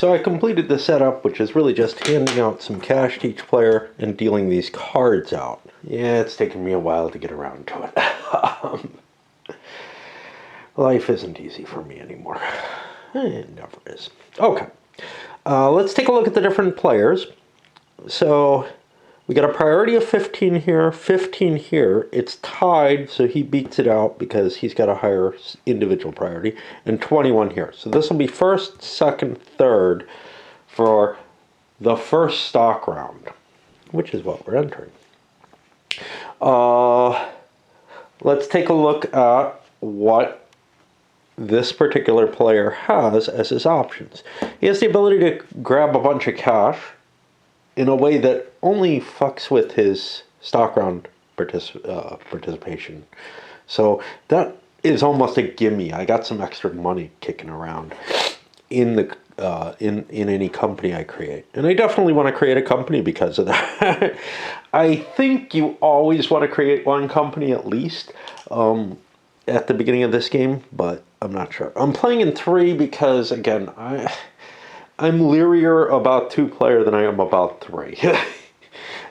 So I completed the setup, which is really just handing out some cash to each player and dealing these cards out. Yeah, it's taken me a while to get around to it. Life isn't easy for me anymore. It never is. Okay, let's take a look at the different players. So we got a priority of 15 here, 15 here. It's tied, so he beats it out because he's got a higher individual priority, and 21 here. So this will be first, second, third for the first stock round, which is what we're entering. Let's take a look at what this particular player has as his options. He has the ability to grab a bunch of cash in a way that only fucks with his stock round participation. So that is almost a gimme. I got some extra money kicking around in the in any company I create, and I definitely want to create a company because of that. I think you always want to create one company at least at the beginning of this game, but I'm not sure. I'm playing in 3 because, again, I'm learier about 2-player than I am about 3.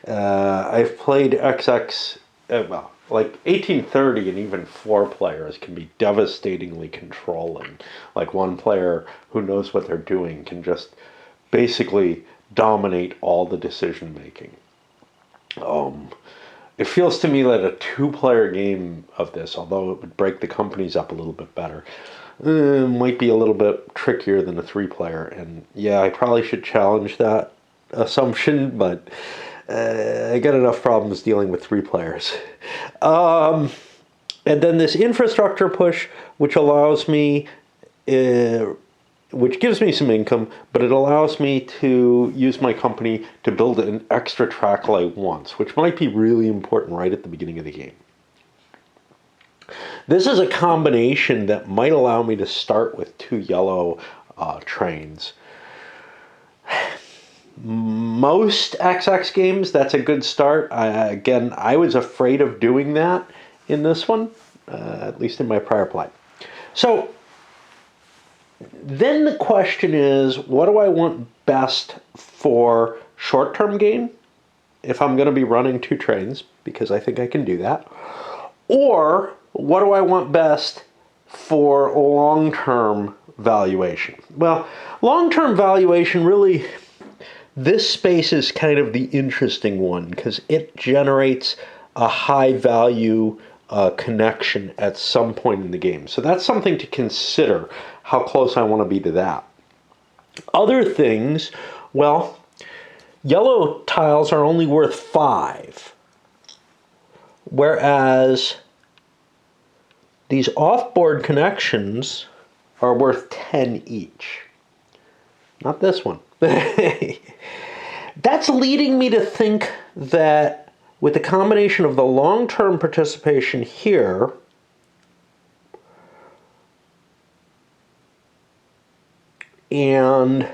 I've played XX, well, like 1830 and even 4 players can be devastatingly controlling. Like 1 player who knows what they're doing can just basically dominate all the decision making. It feels to me that a 2-player game of this, although it would break the companies up a little bit better, might be a little bit trickier than a 3-player. And yeah, I probably should challenge that assumption, but I got enough problems dealing with 3 players. And then this infrastructure push, which allows me, which gives me some income, but it allows me to use my company to build an extra track light once, which might be really important right at the beginning of the game. This is a combination that might allow me to start with 2 yellow trains. Most XX games, that's a good start. Again, I was afraid of doing that in this one, at least in my prior play. So then the question is, what do I want best for short-term gain, if I'm going to be running 2 trains, because I think I can do that, or what do I want best for long-term valuation? Well, long-term valuation, really, this space is kind of the interesting one because it generates a high-value connection at some point in the game. So that's something to consider, how close I want to be to that. Other things, well, yellow tiles are only worth 5, whereas these off-board connections are worth 10 each. Not this one. That's leading me to think that with the combination of the long-term participation here and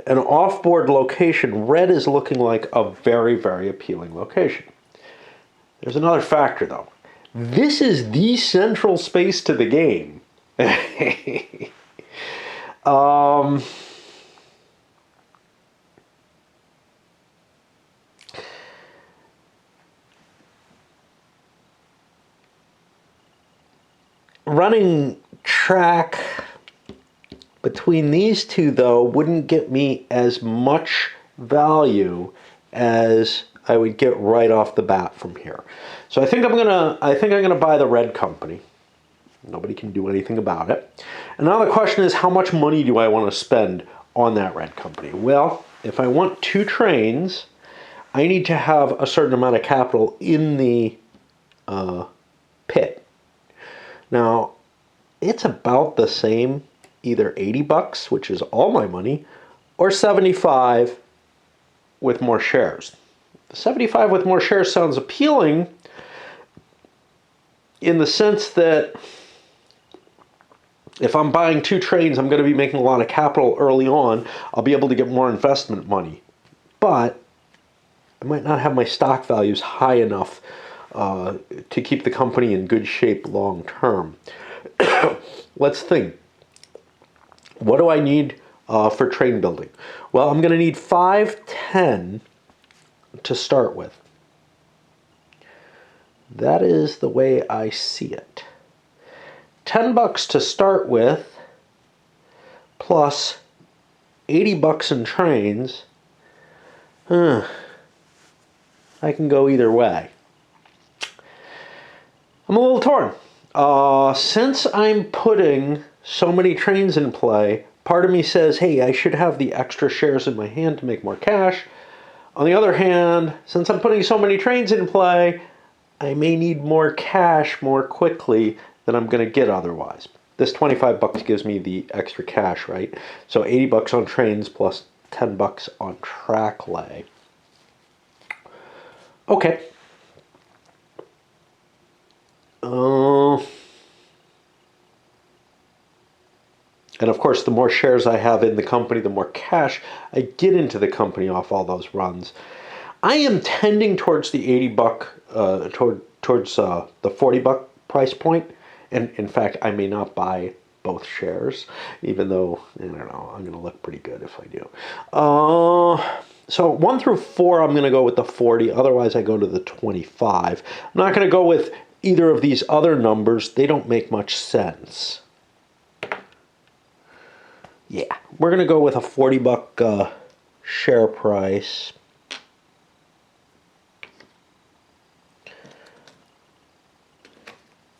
an off-board location, red is looking like a very, very appealing location. There's another factor, though. This is the central space to the game. Running track between these 2, though, wouldn't get me as much value as I would get right off the bat from here. So I think I'm gonna buy the red company. Nobody can do anything about it. And now the question is, how much money do I want to spend on that red company? Well, if I want 2 trains, I need to have a certain amount of capital in the pit. Now, it's about the same, either 80 bucks, which is all my money, or 75 with more shares. 75 with more shares sounds appealing in the sense that if I'm buying 2 trains, I'm going to be making a lot of capital early on. I'll be able to get more investment money. But I might not have my stock values high enough to keep the company in good shape long term. Let's think. What do I need for train building? Well, I'm going to need 510 to start with. That is the way I see it. $10 to start with, plus $80 in trains. I can go either way. I'm a little torn. Since I'm putting so many trains in play, part of me says, hey, I should have the extra shares in my hand to make more cash. On the other hand, since I'm putting so many trains in play, I may need more cash more quickly than I'm going to get otherwise. This $25 gives me the extra cash, right? So $80 on trains plus $10 on track lay. Okay. And of course, the more shares I have in the company, the more cash I get into the company off all those runs. I am tending towards the $80 towards the $40 price point, and in fact, I may not buy both shares, even though I don't know, I'm going to look pretty good if I do. So 1 through 4, I'm going to go with the 40. Otherwise, I go to the 25. I'm not going to go with either of these other numbers. They don't make much sense. Yeah, we're going to go with a $40 share price.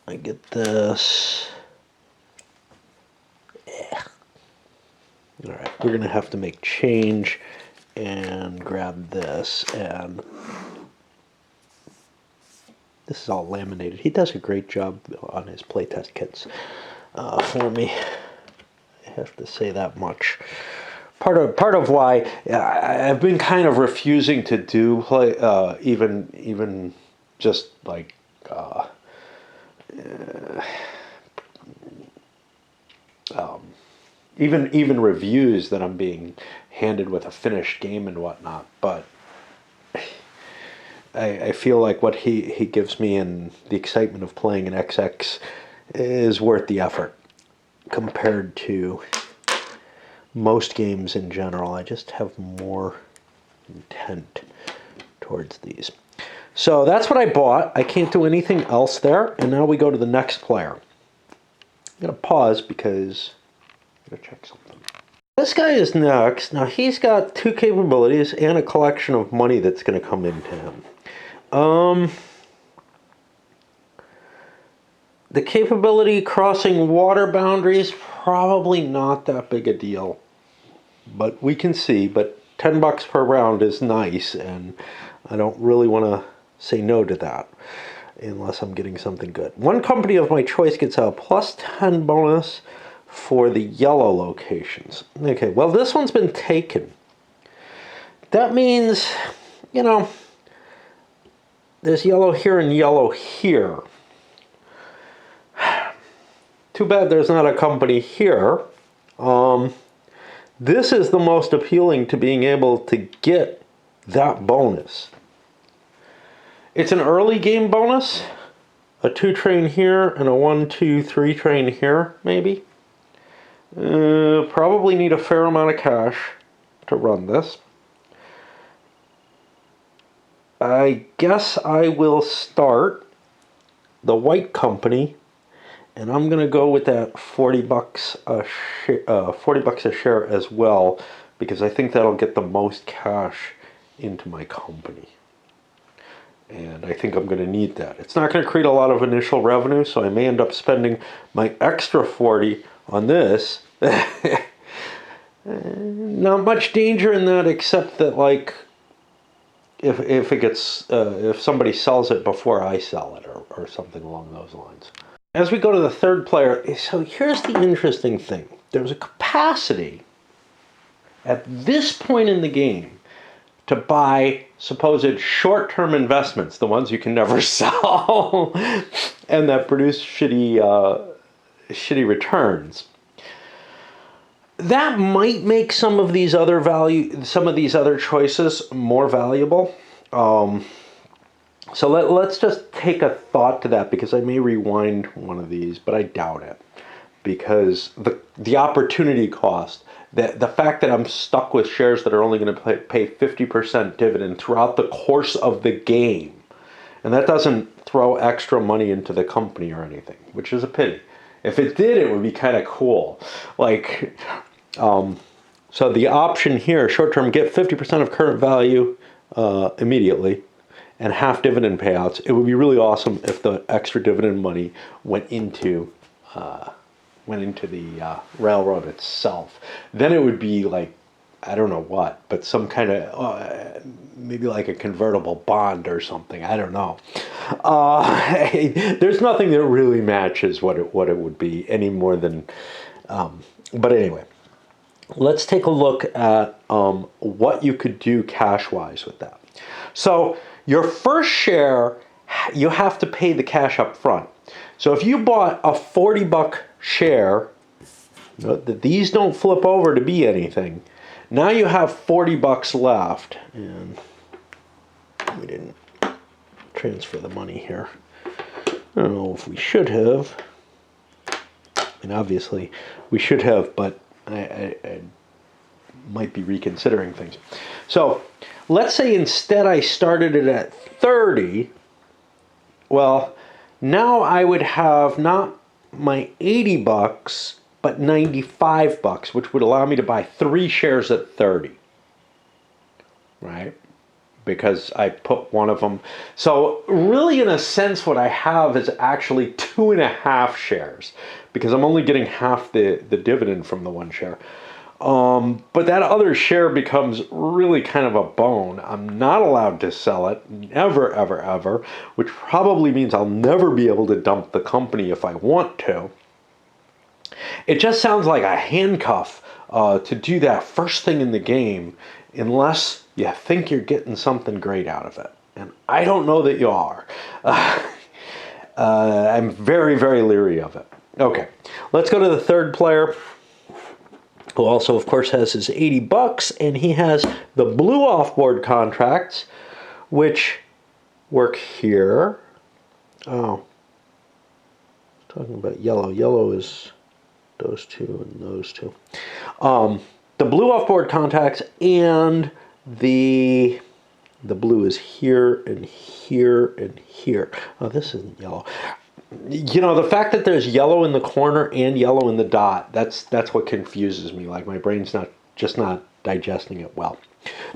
I get this. Yeah. All right, we're going to have to make change and grab this, and this is all laminated. He does a great job on his playtest kits for me. I have to say that much. Part of why I've been kind of refusing to do play, even just like even reviews that I'm being handed with a finished game and whatnot. But I feel like what he gives me and the excitement of playing an XX is worth the effort compared to most games in general. I just have more intent towards these. So that's what I bought. I can't do anything else there. And now we go to the next player. I'm going to pause because I'm going to check something. This guy is next. Now he's got 2 capabilities and a collection of money that's going to come into him. The capability crossing water boundaries, probably not that big a deal. But we can see. But $10 per round is nice, and I don't really want to say no to that unless I'm getting something good. One company of my choice gets a plus 10 bonus for the yellow locations. Okay, well, this one's been taken. That means, you know, there's yellow here and yellow here. Too bad there's not a company here. This is the most appealing to being able to get that bonus. It's an early game bonus. A 2 train here and a 1, 2, 3 train here, maybe. Probably need a fair amount of cash to run this. I guess I will start the white company, and I'm going to go with that $40 a share as well, because I think that'll get the most cash into my company. And I think I'm going to need that. It's not going to create a lot of initial revenue, so I may end up spending my extra 40 on this. Not much danger in that, except that, like, if it gets if somebody sells it before I sell it, or something along those lines. As we go to the third player, so here's the interesting thing. There's a capacity at this point in the game to buy supposed short-term investments, the ones you can never sell, and that produce shitty returns. That might make some of these other choices more valuable. So let's just take a thought to that, because I may rewind one of these, but I doubt it, because the opportunity cost the fact that I'm stuck with shares that are only going to pay 50% dividend throughout the course of the game, and that doesn't throw extra money into the company or anything, which is a pity. If it did, it would be kind of cool. Like, so the option here, short term, get 50% of current value immediately and half dividend payouts. It would be really awesome if the extra dividend money went into the railroad itself. Then it would be like, I don't know what, but some kind of, maybe like a convertible bond or something. I don't know. There's nothing that really matches what it would be any more than, but anyway. Let's take a look at what you could do cash-wise with that. So your first share, you have to pay the cash up front. So if you bought a $40 share, these don't flip over to be anything. Now you have $40 left, and we didn't transfer the money here. I don't know if we should have. And obviously we should have, but I might be reconsidering things. So let's say instead I started it at 30. Well, now I would have not my $80, but $95, which would allow me to buy 3 shares at 30. Right? Because I put one of them. So really, in a sense, what I have is actually 2.5 shares, because I'm only getting half the dividend from the one share. But that other share becomes really kind of a bone. I'm not allowed to sell it, never, ever, ever, which probably means I'll never be able to dump the company if I want to. It just sounds like a handcuff to do that first thing in the game, unless you think you're getting something great out of it. And I don't know that you are. I'm very, very leery of it. Okay, let's go to the third player, who also, of course, has his $80, and he has the blue offboard contracts, which work here. Oh, talking about yellow. Yellow is those two and those two. The blue offboard contracts and the blue is here and here and here. Oh, this isn't yellow. You know, the fact that there's yellow in the corner and yellow in the dot, that's what confuses me. Like, my brain's not digesting it well.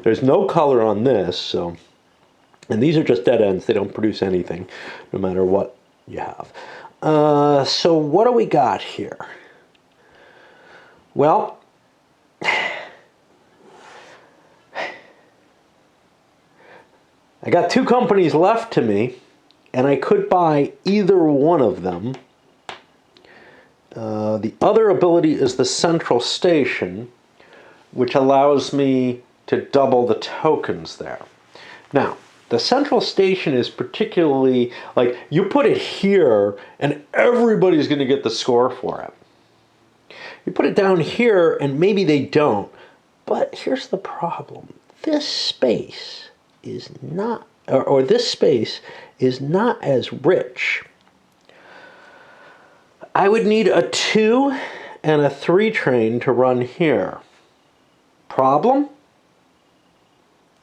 There's no color on this, so, and these are just dead ends. They don't produce anything, no matter what you have. So what do we got here? Well, I got 2 companies left to me, and I could buy either one of them. The other ability is the central station, which allows me to double the tokens there. Now, the central station is particularly, like, you put it here, and everybody's going to get the score for it. You put it down here, and maybe they don't. But here's the problem. This space is not, or this space is not as rich. I would need a 2 and a 3 train to run here. Problem?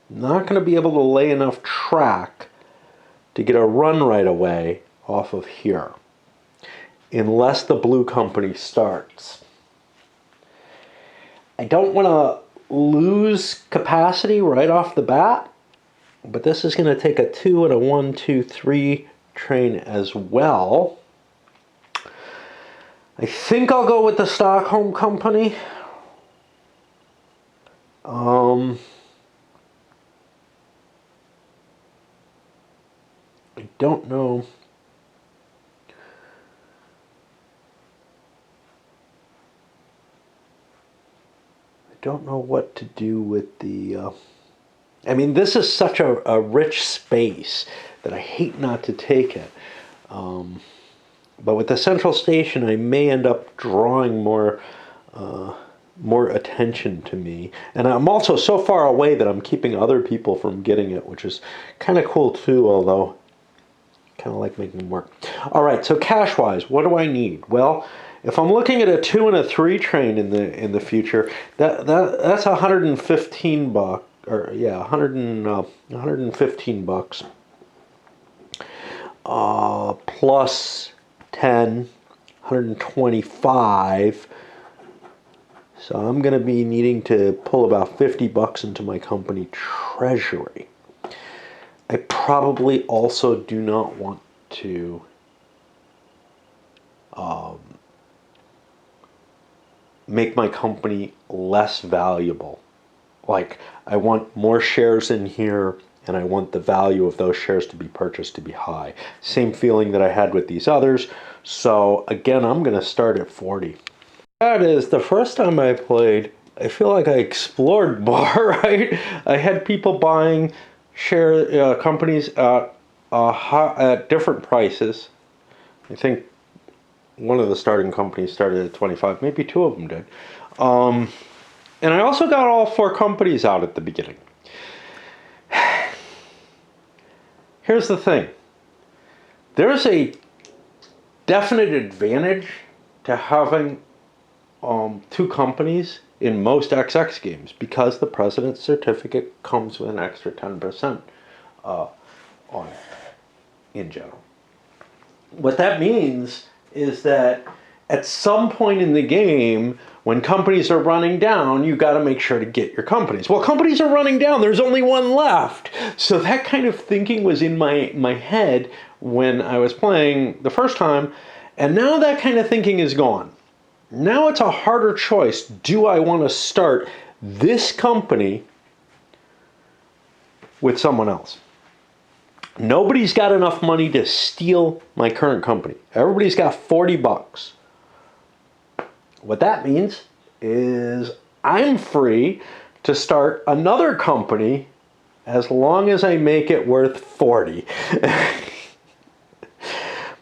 Not going to be able to lay enough track to get a run right away off of here, unless the blue company starts. I don't want to lose capacity right off the bat, but this is going to take a 2 and a 1, 2, 3 train as well. I think I'll go with the Stockholm company. I don't know. I don't know what to do with the... I mean, this is such a rich space that I hate not to take it. But with the central station, I may end up drawing more attention to me. And I'm also so far away that I'm keeping other people from getting it, which is kind of cool too, although kind of like making them work. All right, so cash-wise, what do I need? Well, if I'm looking at a 2 and a 3 train in the future, that's 115 bucks, or yeah, 115 bucks, plus 10, 125. So I'm going to be needing to pull about 50 bucks into my company treasury. I probably also do not want to make my company less valuable. Like, I want more shares in here, and I want the value of those shares to be purchased to be high. Same feeling that I had with these others. So again, I'm going to start at 40. That is, the first time I played, I feel like I explored more, right? I had people buying companies at different prices. I think one of the starting companies started at 25, maybe two of them did. And I also got all 4 companies out at the beginning. Here's the thing. There's a definite advantage to having 2 companies in most XX games because the President's Certificate comes with an extra 10% on it in general. What that means is that at some point in the game, when companies are running down, you got to make sure to get your companies. Well, companies are running down. There's only one left. So that kind of thinking was in my head when I was playing the first time. And now that kind of thinking is gone. Now it's a harder choice. Do I want to start this company with someone else? Nobody's got enough money to steal my current company. Everybody's got 40 bucks. What that means is I'm free to start another company as long as I make it worth 40.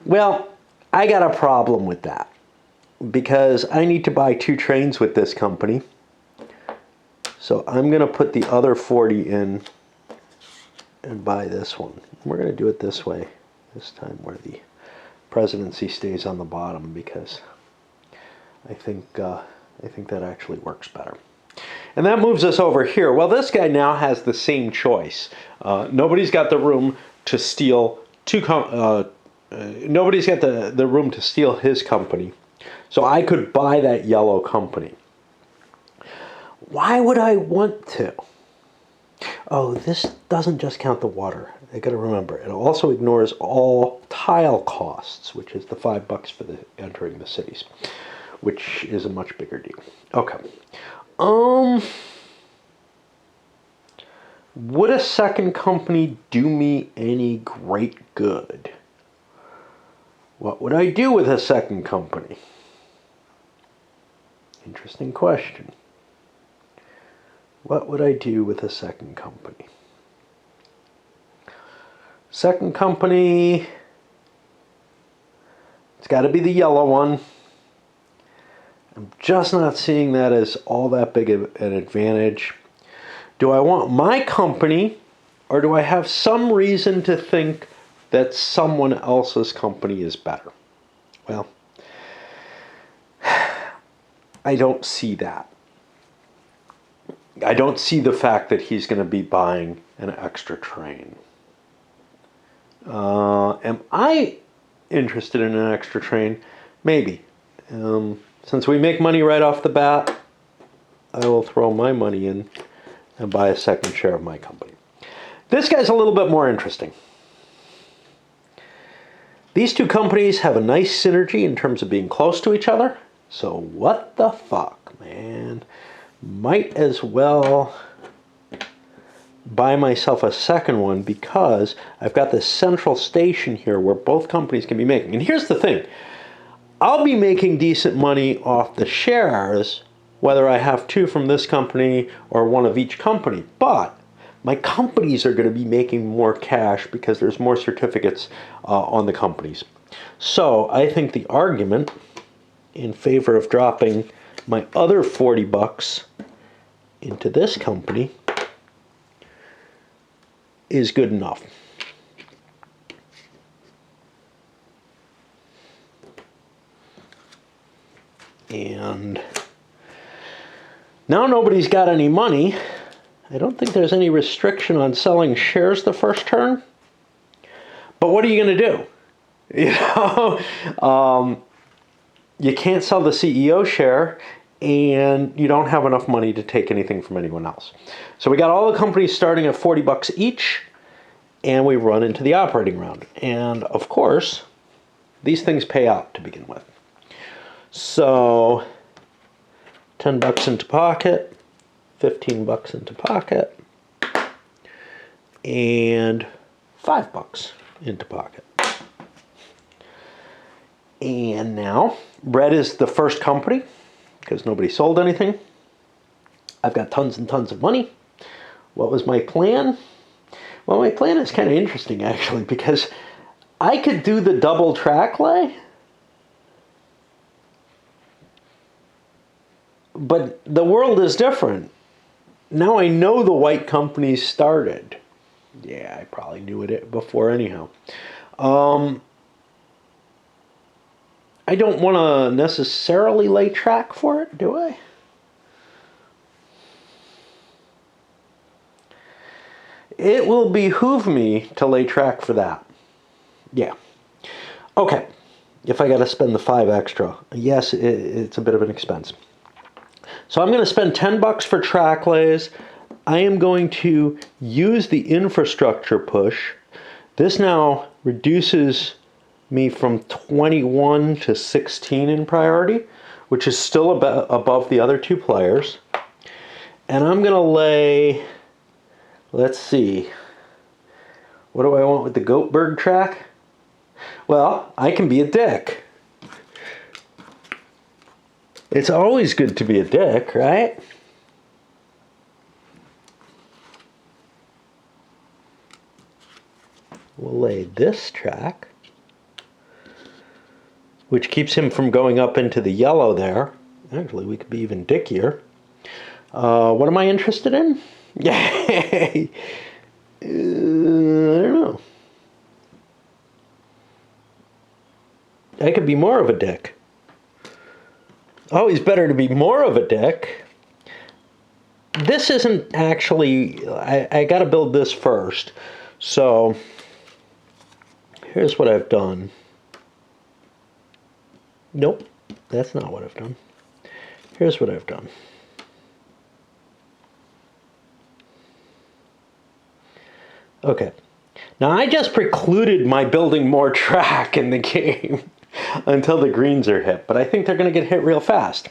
Well, I got a problem with that because I need to buy 2 trains with this company. So I'm going to put the other 40 in and buy this one. We're going to do it this way this time, where the presidency stays on the bottom, because I think that actually works better. And that moves us over here. Well, this guy now has the same choice. Nobody's got the room to steal nobody's got the room to steal his company. So I could buy that yellow company. Why would I want to? Oh, this doesn't just count the water. I got to remember, it also ignores all tile costs, which is the $5 for entering the cities, which is a much bigger deal. Okay. Would a second company do me any great good? What would I do with a second company? Interesting question. What would I do with a second company? Second company, it's got to be the yellow one. I'm just not seeing that as all that big of an advantage. Do I want my company, or do I have some reason to think that someone else's company is better? Well, I don't see that. I don't see the fact that he's going to be buying an extra train. Am I interested in an extra train? Maybe. Since we make money right off the bat, I will throw my money in and buy a second share of my company. This guy's a little bit more interesting. These 2 companies have a nice synergy in terms of being close to each other. So what the fuck, man? Might as well buy myself a second one, because I've got this central station here where both companies can be making. And here's the thing. I'll be making decent money off the shares, whether I have 2 from this company or 1 of each company. But my companies are going to be making more cash because there's more certificates on the companies. So I think the argument in favor of dropping my other 40 bucks into this company is good enough. And now nobody's got any money. I don't think there's any restriction on selling shares the first turn. But what are you going to do? You know, you can't sell the CEO share, and you don't have enough money to take anything from anyone else. So we got all the companies starting at 40 bucks each, and we run into the operating round. And of course, these things pay out to begin with. So 10 bucks into pocket, 15 bucks into pocket, and 5 bucks into pocket. And now, red is the first company, because nobody sold anything. I've got tons and tons of money. What was my plan? Well, my plan is kind of interesting, actually, because I could do the double track lay, but the world is different. Now I know the white companies started. Yeah, I probably knew it before anyhow. I don't want to necessarily lay track for it, do I? It will behoove me to lay track for that. Yeah. Okay. If I got to spend the 5 extra, yes, it's a bit of an expense. So I'm going to spend 10 bucks for track lays. I am going to use the infrastructure push. This now reduces me from 21 to 16 in priority, which is still above the other 2 players. And I'm going to lay, let's see, what do I want with the Goatberg track? Well, I can be a dick. It's always good to be a dick, right? We'll lay this track, which keeps him from going up into the yellow there. Actually, we could be even dickier. What am I interested in? Yay! I don't know. I could be more of a dick. Always better to be more of a dick. This isn't actually... I got to build this first. So, here's what I've done. Nope, that's not what I've done. Here's what I've done. Okay. Now, I just precluded my building more track in the game until the greens are hit, but I think they're going to get hit real fast.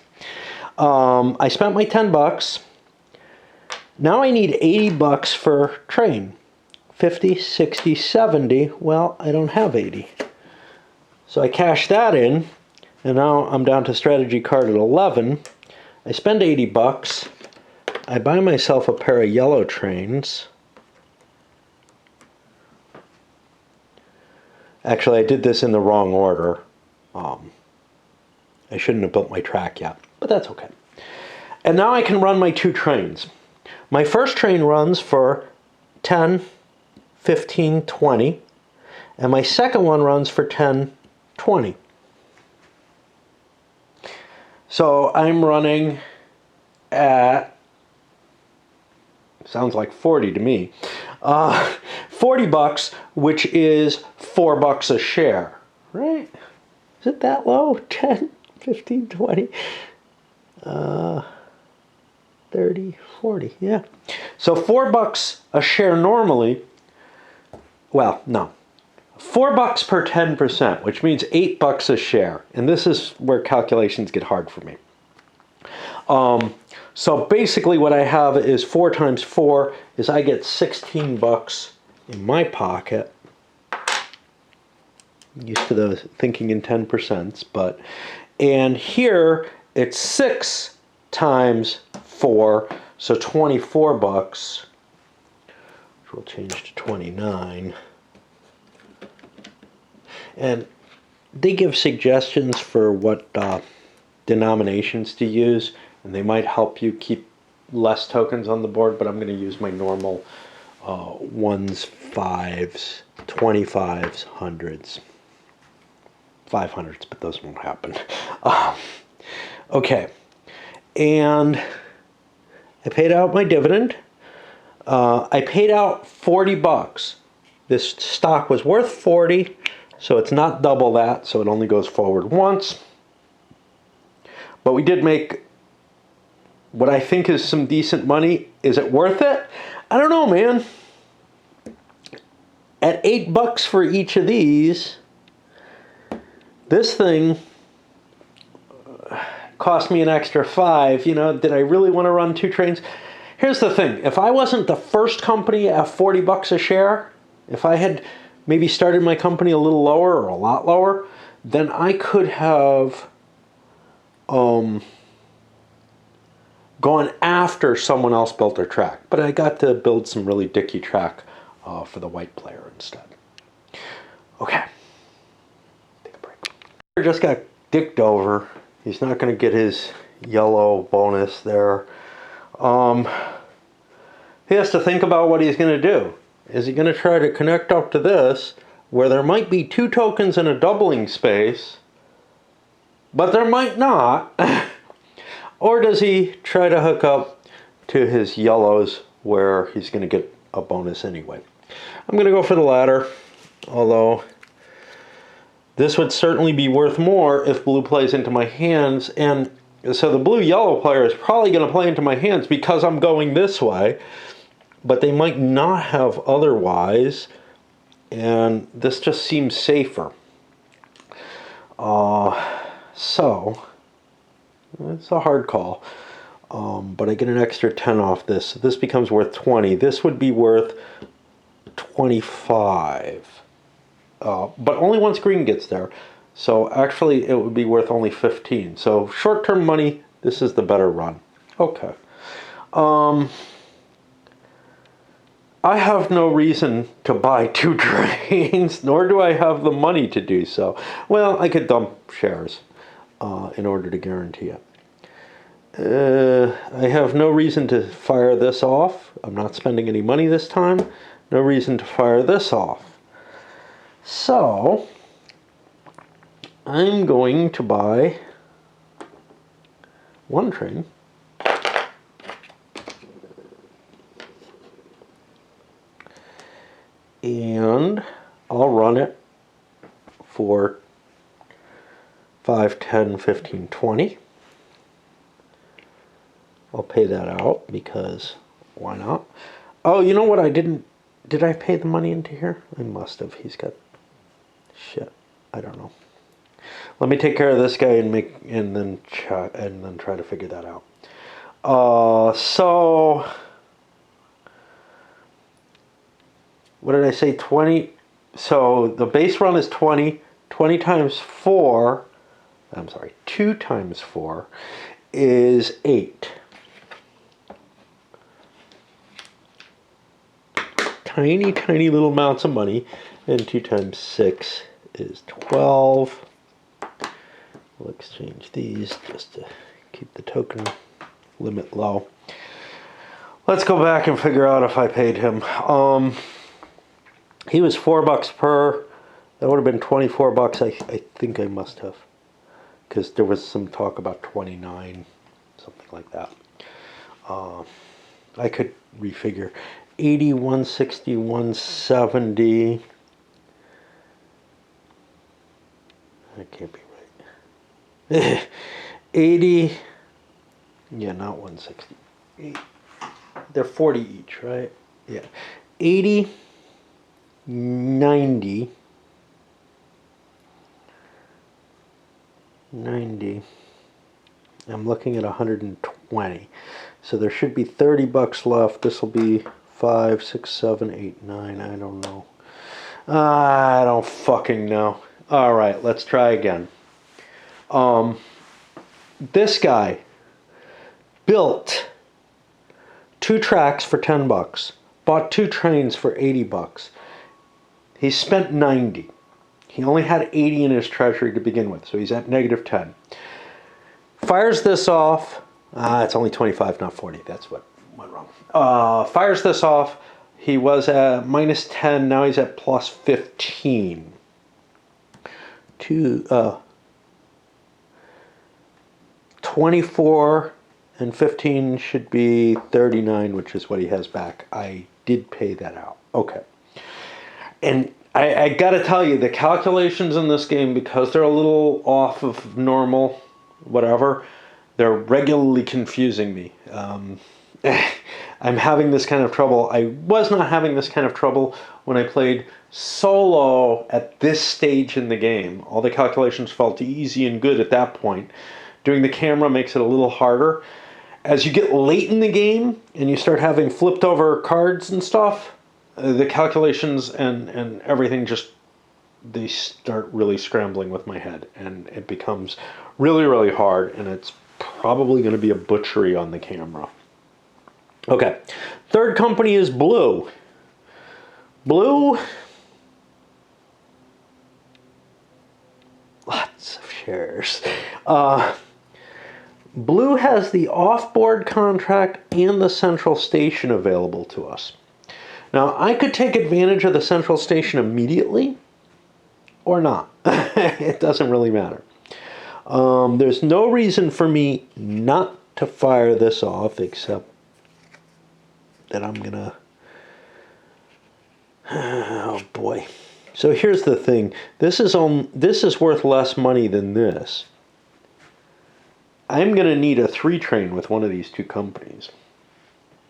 I spent my 10 bucks. Now I need 80 bucks for train. 50, 60, 70. Well, I don't have 80. So I cash that in, and now I'm down to strategy card at 11. I spend 80 bucks. I buy myself a pair of yellow trains. Actually, I did this in the wrong order. I shouldn't have built my track yet, but that's okay. And now I can run my 2 trains. My first train runs for 10, 15, 20, and my second one runs for 10, 20. So I'm running at, sounds like 40 to me, 40 bucks, which is 4 bucks a share, right? Is it that low? 10, 15, 20, 30, 40, yeah. So 4 bucks a share normally, well, no. 4 bucks per 10%, which means 8 bucks a share. And this is where calculations get hard for me. So basically what I have is 4 times 4 is I get 16 bucks in my pocket. I'm used to the thinking in 10%, but, and here it's 6 times 4, so 24 bucks, which will change to 29. And they give suggestions for what denominations to use, and they might help you keep less tokens on the board, but I'm going to use my normal 1s, 5s, 25s, 100s, 500s, but those won't happen. Okay, and I paid out my dividend. I paid out 40 bucks. This stock was worth 40, so it's not double that, so it only goes forward once. But we did make what I think is some decent money. Is it worth it? I don't know, man. At 8 bucks for each of these, this thing cost me an extra 5. You know, did I really want to run 2 trains? Here's the thing. If I wasn't the first company at 40 bucks a share, if I had maybe started my company a little lower or a lot lower, then I could have gone after someone else built their track. But I got to build some really dicky track for the white player instead. Okay. Take a break. Just got dicked over. He's not going to get his yellow bonus there. He has to think about what he's going to do. Is he going to try to connect up to this, where there might be 2 tokens in a doubling space, but there might not? Or does he try to hook up to his yellows, where he's going to get a bonus anyway? I'm going to go for the latter, although this would certainly be worth more if blue plays into my hands. And so the blue-yellow player is probably going to play into my hands because I'm going this way, but they might not have otherwise, and this just seems safer. So it's a hard call, but I get an extra 10 off this. So this becomes worth 20. This would be worth 25, but only once green gets there. So actually it would be worth only 15. So short-term money, this is the better run. Okay. I have no reason to buy 2 trains, nor do I have the money to do so. Well, I could dump shares in order to guarantee it. I have no reason to fire this off. I'm not spending any money this time. No reason to fire this off. So I'm going to buy 1 train. And I'll run it for 5, 10, 15, 20. I'll pay that out because why not? Oh, you know what I didn't... Did I pay the money into here? I must have. He's got... Shit. I don't know. Let me take care of this guy and then try to figure that out. So... What did I say? 20. So the base run is 20. 20 times 4. I'm sorry. 2 times 4 is 8. Tiny, tiny little amounts of money. And 2 times 6 is 12. We'll exchange these just to keep the token limit low. Let's go back and figure out if I paid him. He was $4 per. That would have been 24 bucks. I think I must have, because there was some talk about 29, something like that. I could refigure. 80, 160, 170. That can't be right. 80. Yeah, not 160. They're 40 each, right? Yeah. 80. 90. I'm looking at 120. So there should be 30 bucks left. This will be 5, 6, 7, 8, 9. I don't know. I don't fucking know. All right, let's try again. This guy built 2 tracks for 10 bucks. Bought 2 trains for 80 bucks. He spent 90. He only had 80 in his treasury to begin with, so he's at negative 10. Fires this off. It's only 25, not 40. That's what went wrong. Fires this off. He was at minus 10. Now he's at plus 15. 12, 24 and 15 should be 39, which is what he has back. I did pay that out. Okay. And I got to tell you, the calculations in this game, because they're a little off of normal, whatever, they're regularly confusing me. I'm having this kind of trouble. I was not having this kind of trouble when I played solo at this stage in the game. All the calculations felt easy and good at that point. Doing the camera makes it a little harder. As you get late in the game and you start having flipped over cards and stuff, the calculations and everything just, they start really scrambling with my head, and it becomes really, really hard, and it's probably going to be a butchery on the camera. Okay, third company is Blue. Blue, lots of shares. Blue has the off-board contract and the central station available to us. Now, I could take advantage of the central station immediately or not. It doesn't really matter. There's no reason for me not to fire this off, except that I'm gonna... Oh boy. So here's the thing. This is worth less money than this. I'm gonna need a 3-train with one of these two companies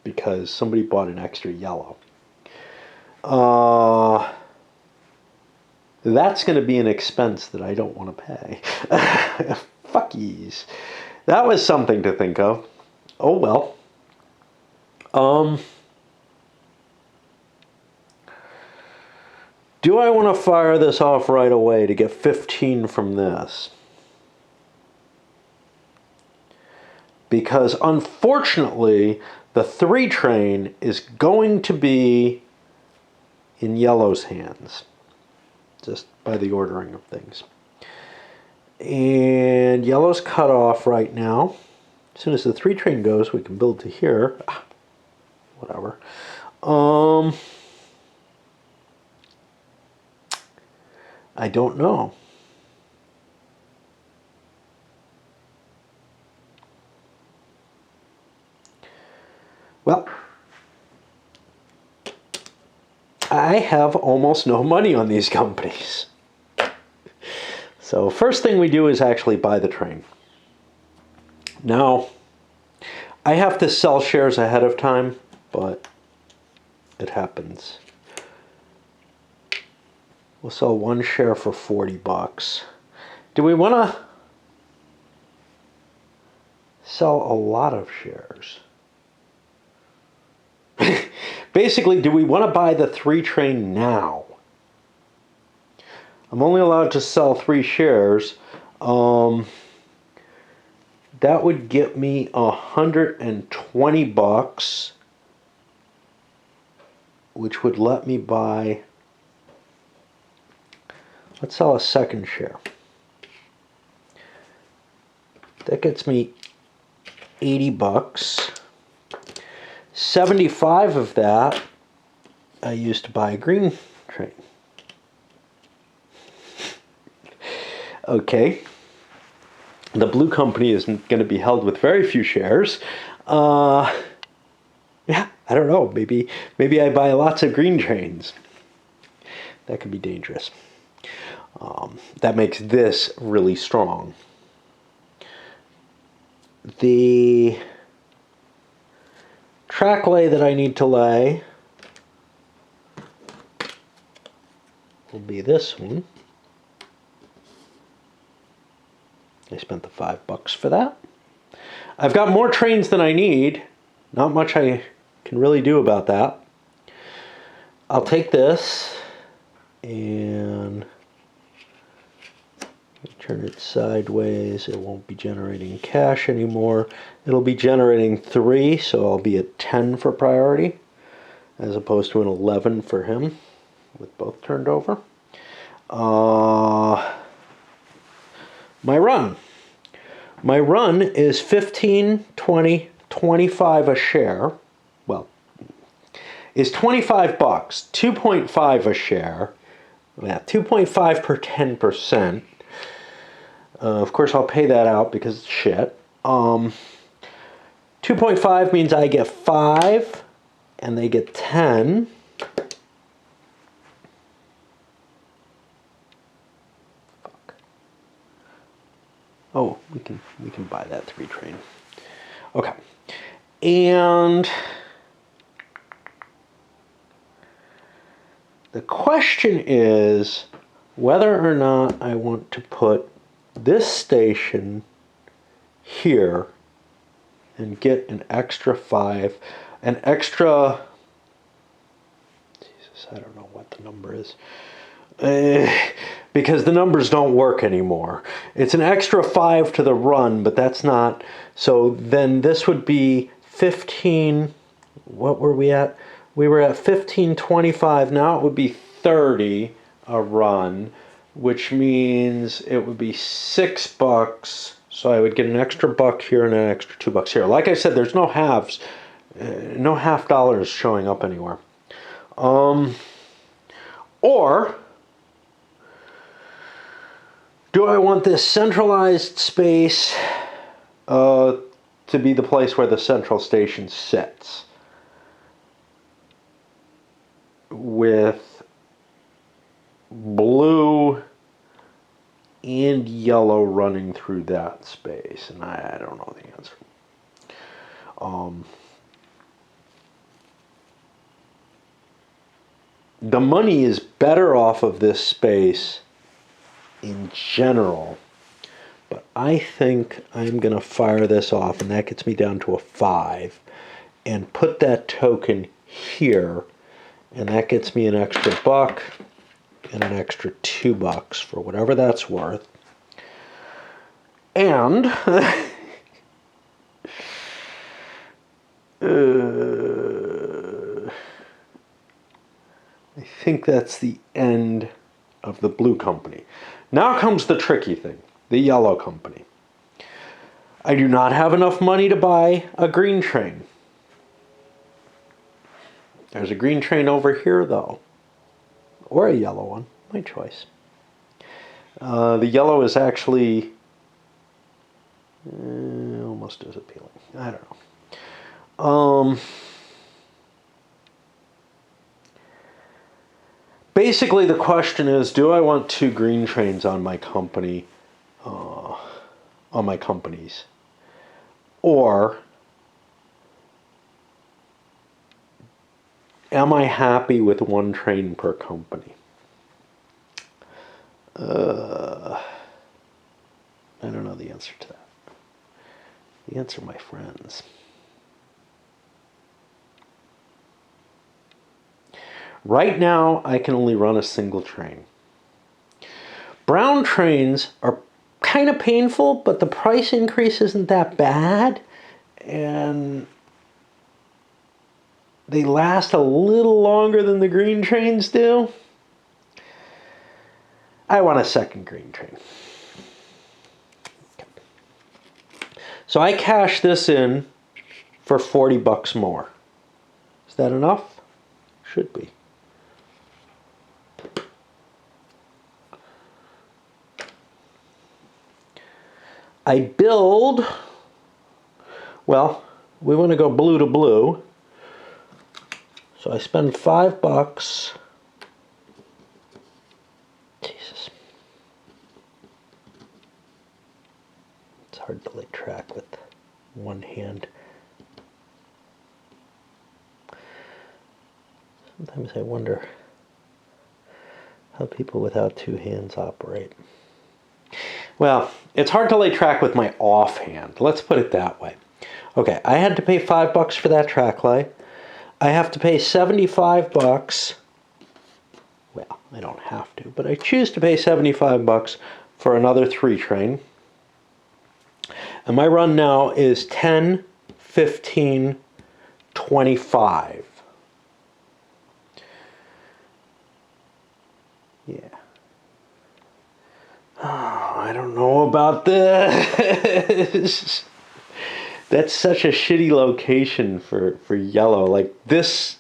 because somebody bought an extra yellow. That's going to be an expense that I don't want to pay. Fuckies. That was something to think of. Oh well. Do I want to fire this off right away to get 15 from this? Because unfortunately, the 3-train is going to be in yellow's hands, just by the ordering of things. And yellow's cut off right now. As soon as the 3-train goes, we can build to here. Whatever. I don't know. Well, I have almost no money on these companies. So first thing we do is actually buy the train. Now, I have to sell shares ahead of time, but it happens. We'll sell 1 share for 40 bucks. Do we want to sell a lot of shares? Basically, do we want to buy the 3-train now? I'm only allowed to sell 3 shares. That would get me 120 bucks, which would let me buy... Let's sell a 2nd share. That gets me 80 bucks. 75 of that I used to buy a green train. Okay. The blue company is going to be held with very few shares. Yeah, I don't know. Maybe I buy lots of green trains. That could be dangerous. That makes this really strong. The track lay that I need to lay will be this one. I spent the $5 for that. I've got more trains than I need. Not much I can really do about that. I'll take this and turn it sideways. It won't be generating cash anymore. It'll be generating 3, so I'll be at 10 for priority, as opposed to an 11 for him, with both turned over. My run. My run is 15, 20, 25 a share. Well, is 25 bucks, 2.5 a share. Yeah, 2.5 per 10%. Of course, I'll pay that out because it's shit. 2.5 means I get 5 and they get 10. Oh, we can buy that 3 train. Okay. And the question is whether or not I want to put this station here and get an extra 5, an extra, Jesus, I don't know what the number is, because the numbers don't work anymore. It's an extra 5 to the run, but that's not, so then this would be 15, what were we at? We were at 15.25, now it would be 30 a run, which means it would be $6. So I would get an extra buck here and an extra $2 here. Like I said, there's no halves, no half dollars showing up anywhere. Or do I want this centralized space to be the place where the central station sits, with blue and yellow running through that space? And I don't know the answer. The money is better off of this space in general, but I think I'm going to fire this off, and that gets me down to a 5, and put that token here, and that gets me an extra buck and an extra $2 for whatever that's worth. And I think that's the end of the blue company. Now comes the tricky thing, the yellow company. I do not have enough money to buy a green train. There's a green train over here, though, or a yellow one, my choice. The yellow is actually almost as appealing. I don't know. Basically, the question is, do I want 2 green trains on my company, on my companies, or am I happy with 1 train per company? I don't know the answer to that. The answer, my friends, right now I can only run a single train. Brown trains are kind of painful, but the price increase isn't that bad, and they last a little longer than the green trains do. I want a second green train. So I cash this in for $40 more. Is that enough? Should be. I build, well, we want to go blue to blue. So I spend $5. Jesus. It's hard to lay track with one hand. Sometimes I wonder how people without 2 hands operate. Well, it's hard to lay track with my offhand. Let's put it that way. Okay, I had to pay $5 for that track lay. I have to pay $75. Well, I don't have to, but I choose to pay $75 for another 3 train. And my run now is 10, 15, 25. Yeah. Oh, I don't know about this. That's such a shitty location for yellow. Like this,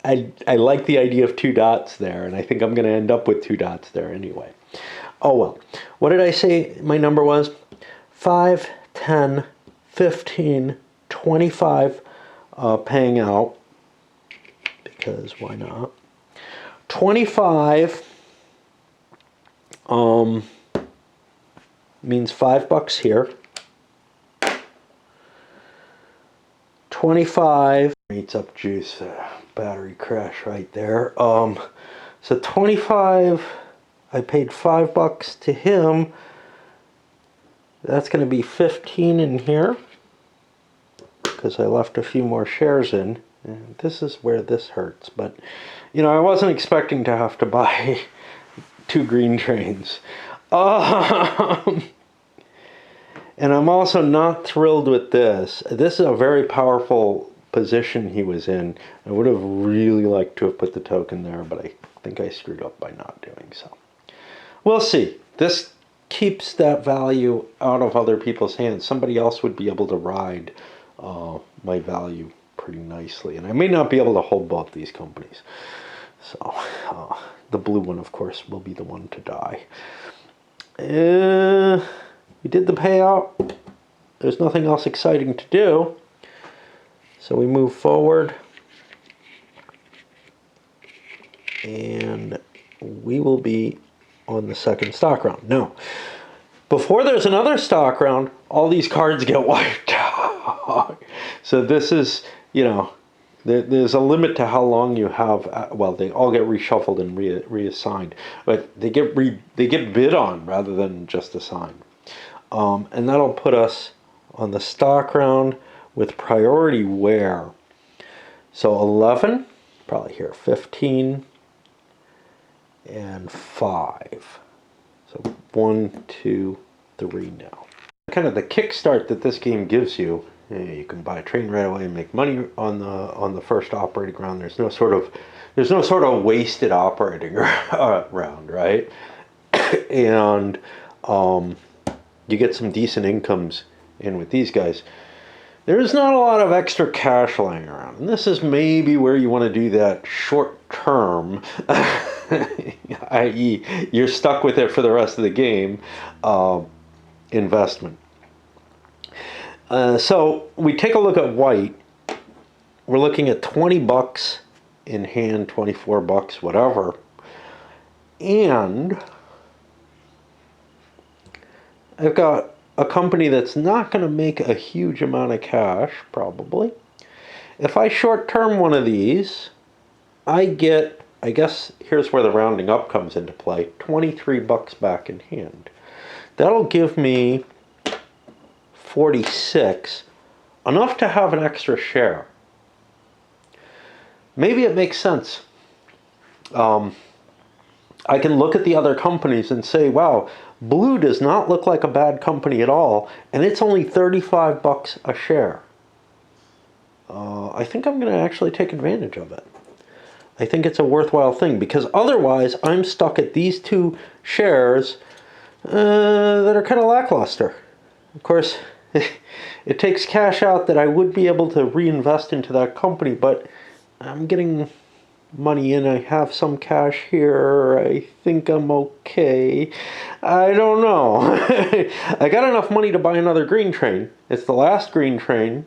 I like the idea of 2 dots there, and I think I'm going to end up with 2 dots there anyway. Oh well. What did I say my number was? 5, 10, 15, 25 paying out, because why not? 25 means $5 here. 25 eats up juice. Battery crash right there. So 25, I paid $5 to him. That's going to be 15 in here because I left a few more shares in. And this is where this hurts. But, you know, I wasn't expecting to have to buy 2 green trains. And I'm also not thrilled with this. This is a very powerful position he was in. I would have really liked to have put the token there, but I think I screwed up by not doing so. We'll see. This keeps that value out of other people's hands. Somebody else would be able to ride my value pretty nicely. And I may not be able to hold both these companies. So the blue one, of course, will be the one to die. We did the payout. There's nothing else exciting to do. So we move forward. And we will be on the second stock round. Now, before there's another stock round, all these cards get wiped out. So this is, you know, there's a limit to how long you have. Well, they all get reshuffled and reassigned, but they get bid on rather than just assigned. And that'll put us on the stock round with priority where. So 11, probably here, 15, and 5. So 1, 2, 3 now. Kind of the kickstart that this game gives you. You can buy a train right away and make money on the first operating round. There's no sort of wasted operating round, right? And you get some decent incomes in with these guys. There's not a lot of extra cash lying around, and this is maybe where you want to do that short term, i.e., you're stuck with it for the rest of the game, investment. So we take a look at white. We're looking at $20 in hand, $24, whatever. And I've got a company that's not going to make a huge amount of cash, probably. If I short-term one of these, I get, I guess here's where the rounding up comes into play, $23 back in hand. That'll give me 46, enough to have an extra share. Maybe it makes sense. I can look at the other companies and say, wow, Blue does not look like a bad company at all, and it's only $35 a share. I think I'm going to actually take advantage of it. I think it's a worthwhile thing, because otherwise I'm stuck at these 2 shares that are kind of lackluster. Of course, it takes cash out that I would be able to reinvest into that company, but I'm getting money in. I have some cash here. I think I'm okay. I don't know. I got enough money to buy another green train. It's the last green train,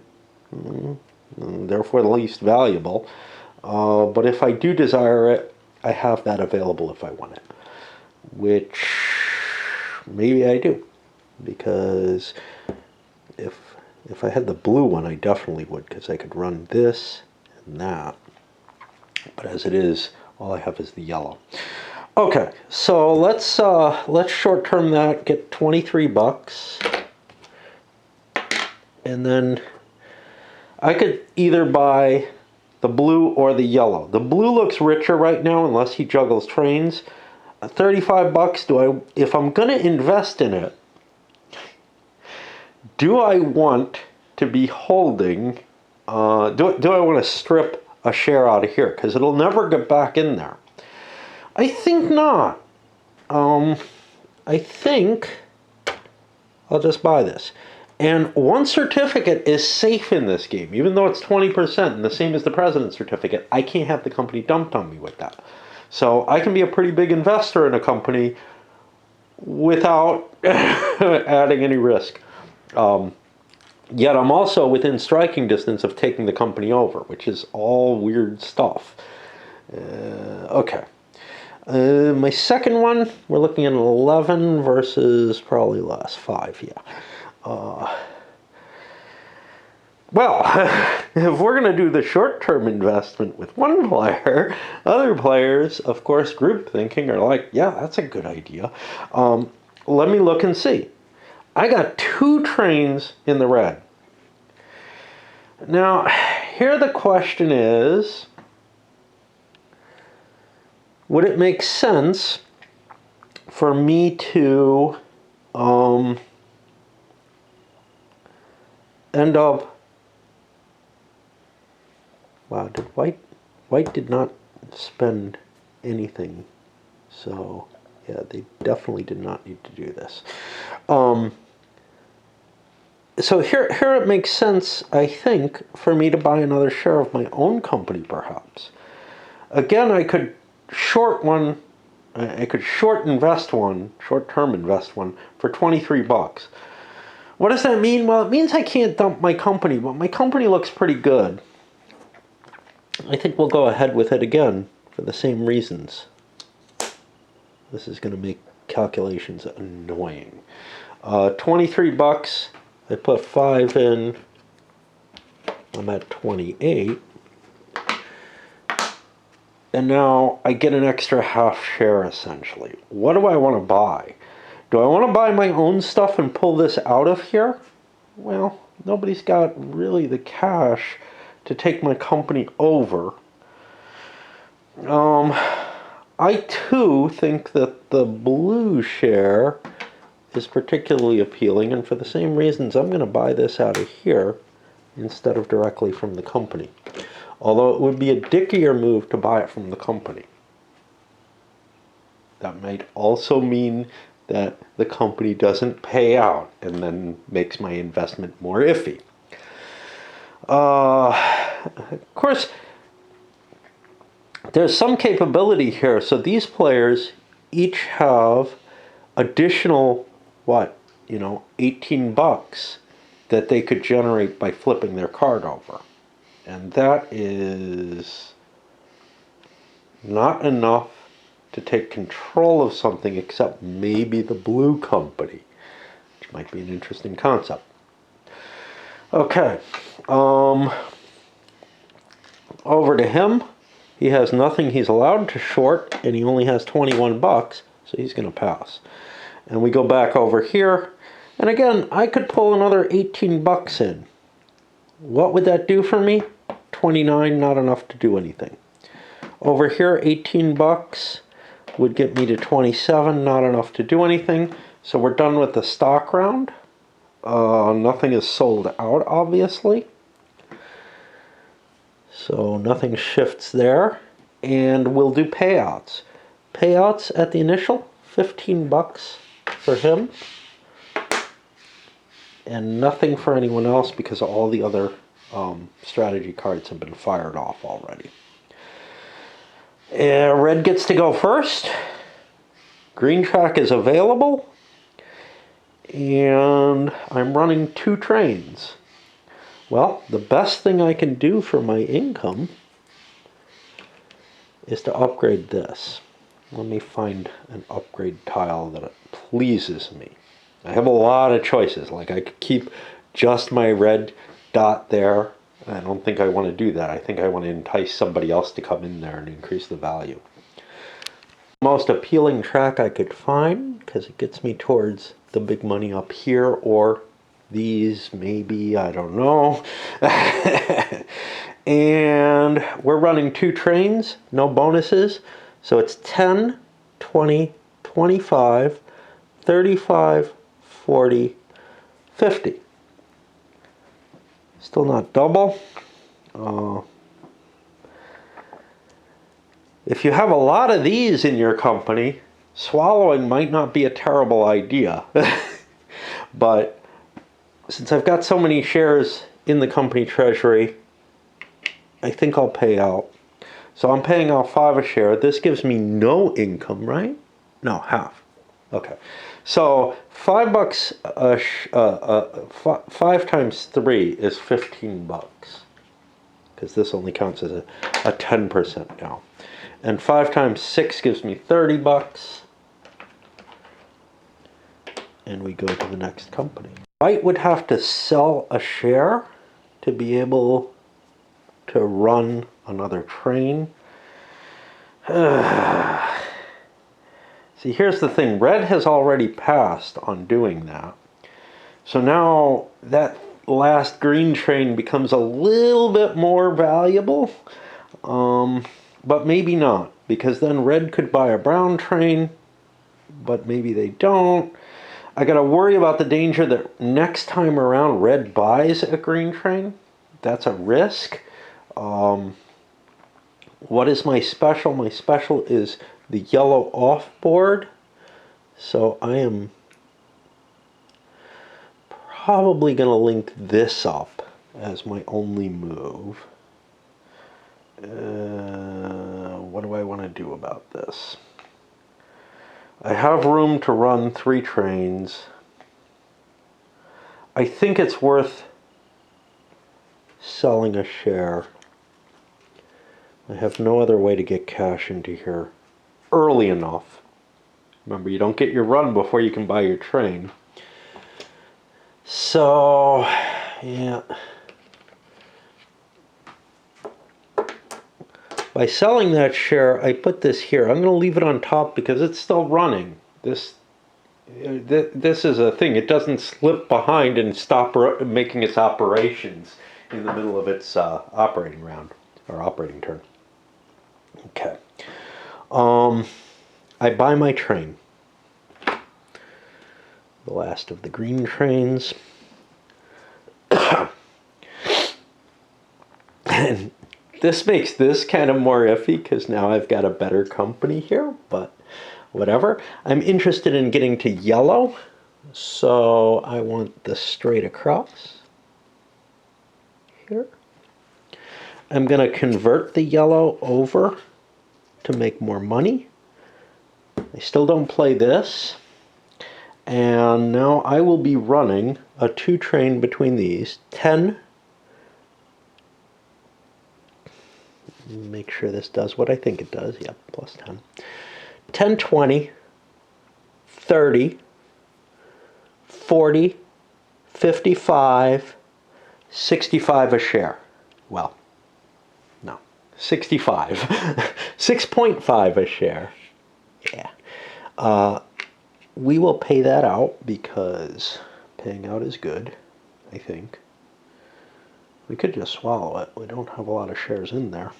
therefore the least valuable. But if I do desire it, I have that available if I want it. Which maybe I do. Because if I had the blue one, I definitely would, because I could run this and that. But as it is, all I have is the yellow. Okay, so let's short-term that, get $23, and then I could either buy the blue or the yellow. The blue looks richer right now, unless he juggles trains. $35. If I'm going to invest in it, do I want to be holding? Do I want to strip a share out of here, because it'll never get back in there? I think not. I think I'll just buy this. And one certificate is safe in this game, even though it's 20%, and the same as the president's certificate. I can't have the company dumped on me with that. So I can be a pretty big investor in a company without adding any risk. Yet I'm also within striking distance of taking the company over, which is all weird stuff. Okay. My second one, we're looking at an 11 versus probably less, 5, yeah. Well, if we're going to do the short-term investment with one player, other players, of course, group thinking are like, yeah, that's a good idea. Let me look and see. I got 2 trains in the red. Now, here the question is, would it make sense for me to end up... Wow, did White did not spend anything. So, yeah, they definitely did not need to do this. So here it makes sense, I think, for me to buy another share of my own company, perhaps. Again, I could short one. I could short-term invest one for 23 bucks. What does that mean? Well, it means I can't dump my company, but my company looks pretty good. I think we'll go ahead with it again for the same reasons. This is going to make calculations annoying. 23 bucks. I put 5 in. I'm at 28. And now I get an extra half share, essentially. What do I want to buy? Do I want to buy my own stuff and pull this out of here? Well, nobody's got really the cash to take my company over. I too think that the blue share is particularly appealing, and for the same reasons, I'm going to buy this out of here instead of directly from the company. Although it would be a dickier move to buy it from the company. That might also mean that the company doesn't pay out and then makes my investment more iffy. Of course, there's some capability here. So these players each have additional, 18 bucks that they could generate by flipping their card over. And that is not enough to take control of something except maybe the blue company, which might be an interesting concept. Okay. Over to him. He has nothing he's allowed to short, and he only has 21 bucks, so he's going to pass. And we go back over here, and again, I could pull another 18 bucks in. What would that do for me? 29, not enough to do anything. Over here, 18 bucks would get me to 27, not enough to do anything. So we're done with the stock round. Nothing is sold out, obviously. So nothing shifts there. And we'll do payouts. Payouts at the initial, 15 bucks for him. And nothing for anyone else because all the other strategy cards have been fired off already. Red gets to go first. Green track is available. And I'm running 2 trains. Well, the best thing I can do for my income is to upgrade this. Let me find an upgrade tile that pleases me. I have a lot of choices. Like I could keep just my red dot there. I don't think I want to do that. I think I want to entice somebody else to come in there and increase the value. Most appealing track I could find, because it gets me towards the big money up here, or these maybe, I don't know. And we're running 2 trains, no bonuses. So it's 10, 20, 25, 35, 40, 50. Still not double. If you have a lot of these in your company, swallowing might not be a terrible idea. But since I've got so many shares in the company treasury, I think I'll pay out. So I'm paying out 5 a share. This gives me no income, right? No, half. Okay. So $5 5 times 3 is 15 bucks, because this only counts as a 10% now. And 5 times 6 gives me 30 bucks. And we go to the next company. White would have to sell a share to be able to run another train. See, here's the thing. Red has already passed on doing that. So now that last green train becomes a little bit more valuable. But maybe not, because then red could buy a brown train, but maybe they don't. I gotta worry about the danger that next time around red buys a green train. That's a risk. What is my special? My special is the yellow off board. So I am probably gonna link this up as my only move. What do I want to do about this? I have room to run 3 trains. I think it's worth selling a share. I have no other way to get cash into here early enough. Remember, you don't get your run before you can buy your train. So, yeah. By selling that share, I put this here. I'm going to leave it on top because it's still running. This is a thing. It doesn't slip behind and stop making its operations in the middle of its operating round or operating turn. Okay. I buy my train. The last of the green trains. And this makes this kind of more iffy because now I've got a better company here, but whatever. I'm interested in getting to yellow, so I want this straight across here. I'm going to convert the yellow over to make more money. I still don't play this. And now I will be running a 2 train between these. 10. Make sure this does what I think it does. Yep, plus 10. 10, 20, 30, 40, 55, 65 a share. Well, no, 65. 6.5 a share. Yeah. We will pay that out because paying out is good, I think. We could just swallow it. We don't have a lot of shares in there.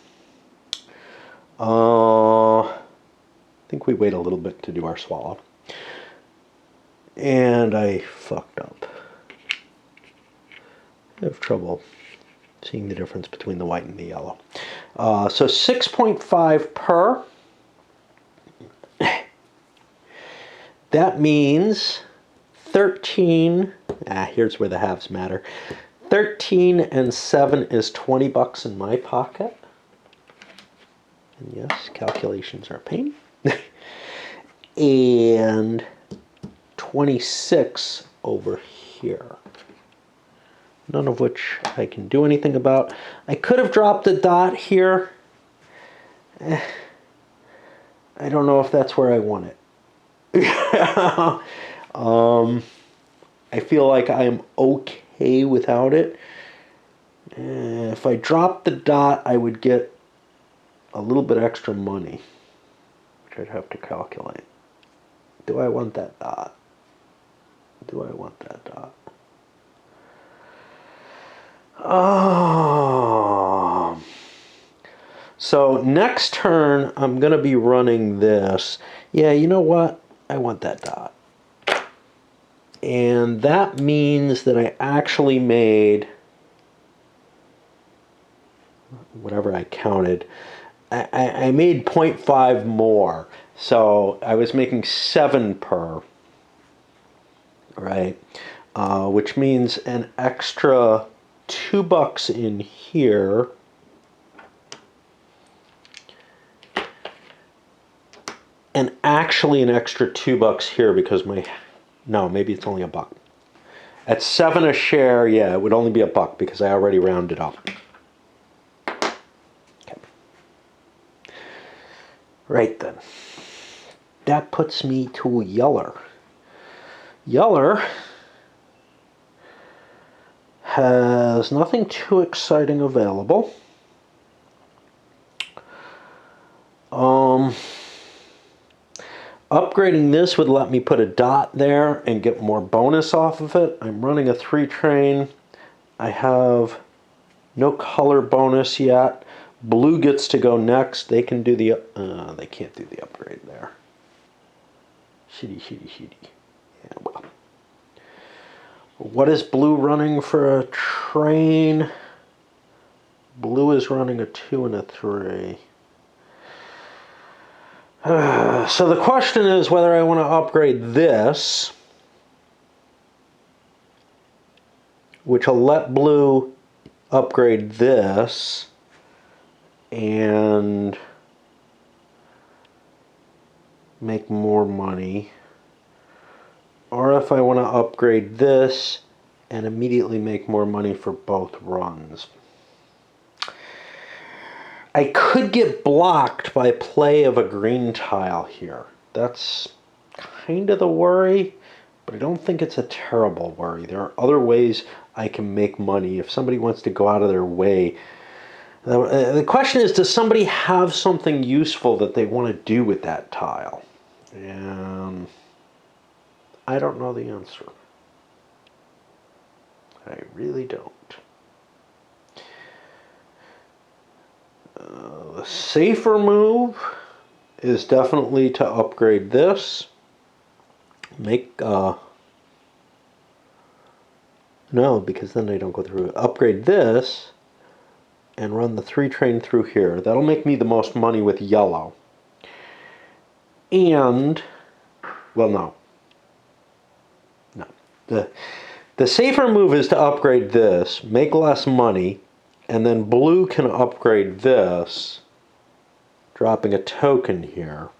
I think we wait a little bit to do our swallow. And I fucked up. I have trouble seeing the difference between the white and the yellow. So 6.5 per. That means 13. Here's where the halves matter. 13 and 7 is 20 bucks in my pocket. And yes, calculations are a pain. And 26 over here. None of which I can do anything about. I could have dropped a dot here. I don't know if that's where I want it. I feel like I am okay without it. If I dropped the dot, I would get a little bit extra money, which I'd have to calculate. Do I want that dot? Do I want that dot? So next turn, I'm going to be running this. Yeah, you know what? I want that dot. And that means that I actually made, whatever I counted, I made 0.5 more. So I was making 7 per, right? Which means an extra 2 bucks in here. And actually an extra 2 bucks here because my No, maybe it's only $1. At 7 a share, yeah, it would only be $1 because I already rounded up. Okay. Right then. That puts me to Yeller. Yeller has nothing too exciting available. Upgrading this would let me put a dot there and get more bonus off of it. I'm running a 3 train. I have no color bonus yet. Blue gets to go next. They can do the, they can't do the upgrade there. Shitty. Yeah, well. What is blue running for a train? Blue is running a 2 and a 3. So the question is whether I want to upgrade this, which will let blue upgrade this, and make more money, or if I want to upgrade this and immediately make more money for both runs. I could get blocked by play of a green tile here. That's kind of the worry, but I don't think it's a terrible worry. There are other ways I can make money if somebody wants to go out of their way. The question is, does somebody have something useful that they want to do with that tile? And I don't know the answer. I really don't. The safer move is definitely to upgrade this. Make, no, because then I don't go through it. Upgrade this and run the 3 train through here. That'll make me the most money with yellow. And, well, no. The safer move is to upgrade this, make less money, and then blue can upgrade this, dropping a token here,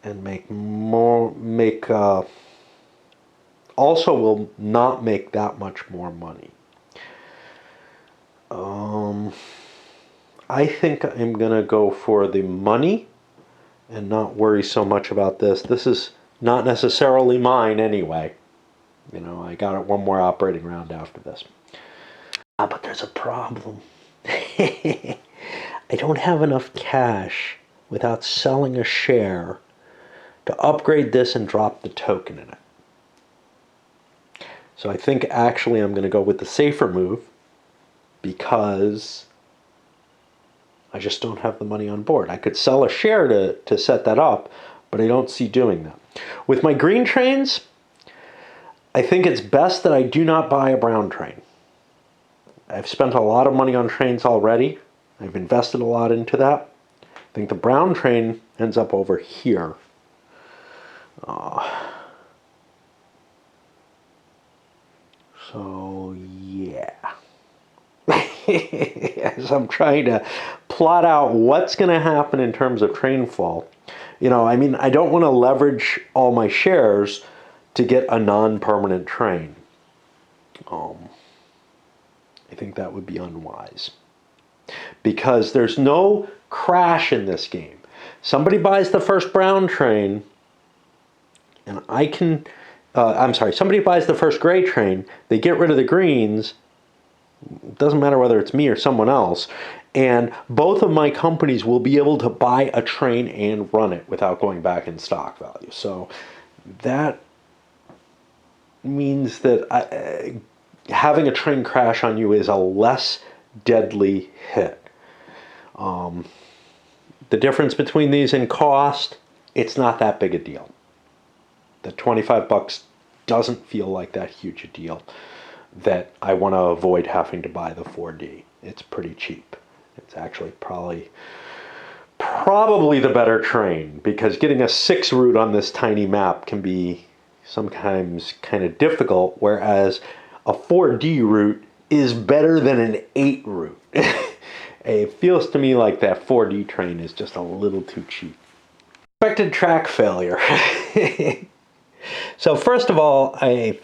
and make more, also will not make that much more money. I think I'm gonna go for the money and not worry so much about this. This is not necessarily mine anyway. You know, I got one more operating round after this. But there's a problem. I don't have enough cash without selling a share to upgrade this and drop the token in it. So I think actually I'm going to go with the safer move because I just don't have the money on board. I could sell a share to set that up, but I don't see doing that. With my green trains, I think it's best that I do not buy a brown train. I've spent a lot of money on trains already. I've invested a lot into that. I think the brown train ends up over here. So, yeah. As I'm trying to plot out what's going to happen in terms of train fall. You know, I mean, I don't want to leverage all my shares to get a non-permanent train. I think that would be unwise. Because there's no crash in this game. Somebody buys the first brown train, and I can... somebody buys the first gray train, they get rid of the greens, it doesn't matter whether it's me or someone else, and both of my companies will be able to buy a train and run it without going back in stock value. So that means that having a train crash on you is a less deadly hit. The difference between these in cost, it's not that big a deal. The $25 doesn't feel like that huge a deal that I want to avoid having to buy the 4D. It's pretty cheap. It's actually probably the better train, because getting a 6 route on this tiny map can be sometimes kind of difficult, whereas a 4D route is better than an 8 route. It feels to me like that 4D train is just a little too cheap. Expected track failure. So first of all, I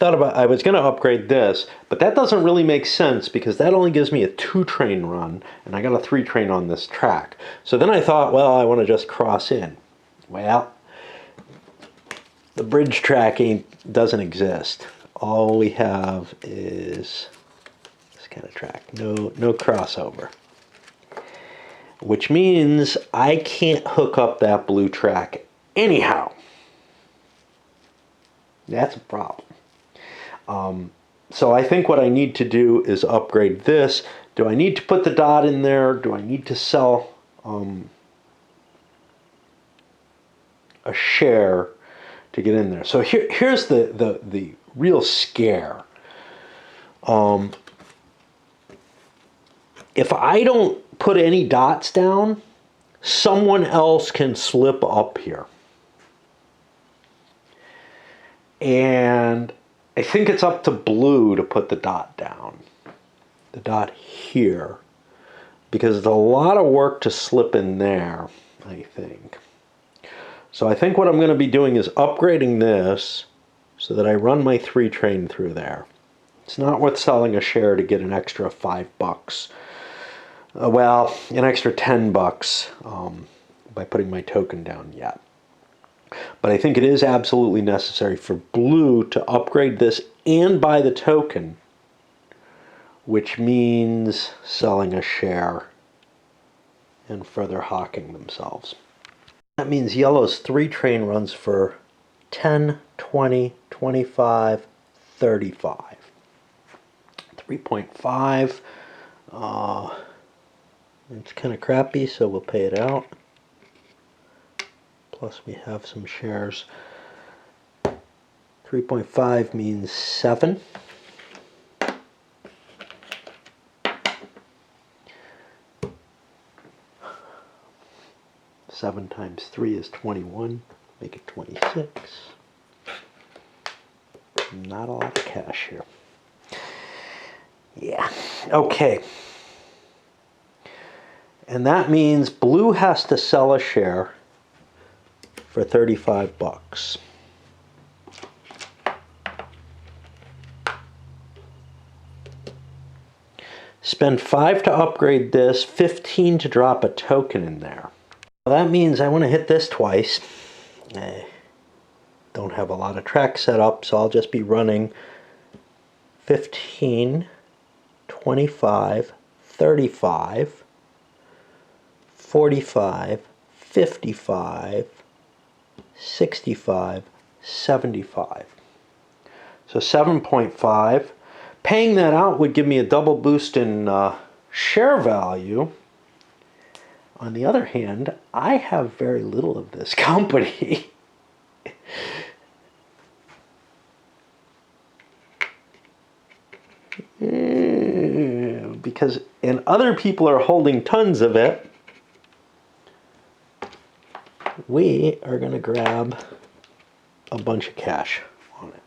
was going to upgrade this, but that doesn't really make sense because that only gives me a 2-train run, and I got a 3-train on this track. So then I thought, well, I want to just cross in. Well, the bridge track doesn't exist. All we have is this kind of track, no crossover. Which means I can't hook up that blue track anyhow. That's a problem. So I think what I need to do is upgrade this. Do I need to put the dot in there? Do I need to sell a share to get in there? So here's the real scare. If I don't put any dots down, someone else can slip up here. And I think it's up to blue to put the dot down. The dot here. Because it's a lot of work to slip in there, I think. So I think what I'm going to be doing is upgrading this so that I run my 3-train through there. It's not worth selling a share to get an extra $5. Well, an extra $10 by putting my token down yet. But I think it is absolutely necessary for blue to upgrade this and buy the token, which means selling a share and further hawking themselves. That means yellow's 3-train runs for 10, 20, 25, 35. 3.5. It's kind of crappy, so we'll pay it out. Plus we have some shares. 3.5 means 7. Seven times 3 is 21. Make it 26. Not a lot of cash here. Yeah. Okay. And that means blue has to sell a share for $35. Spend 5 to upgrade this, 15 to drop a token in there. Well, that means I want to hit this twice. I don't have a lot of tracks set up, so I'll just be running 15, 25, 35, 45, 55, 65, 75. So 7.5. Paying that out would give me a double boost in share value. On the other hand, I have very little of this company. Because, and other people are holding tons of it. We are going to grab a bunch of cash on it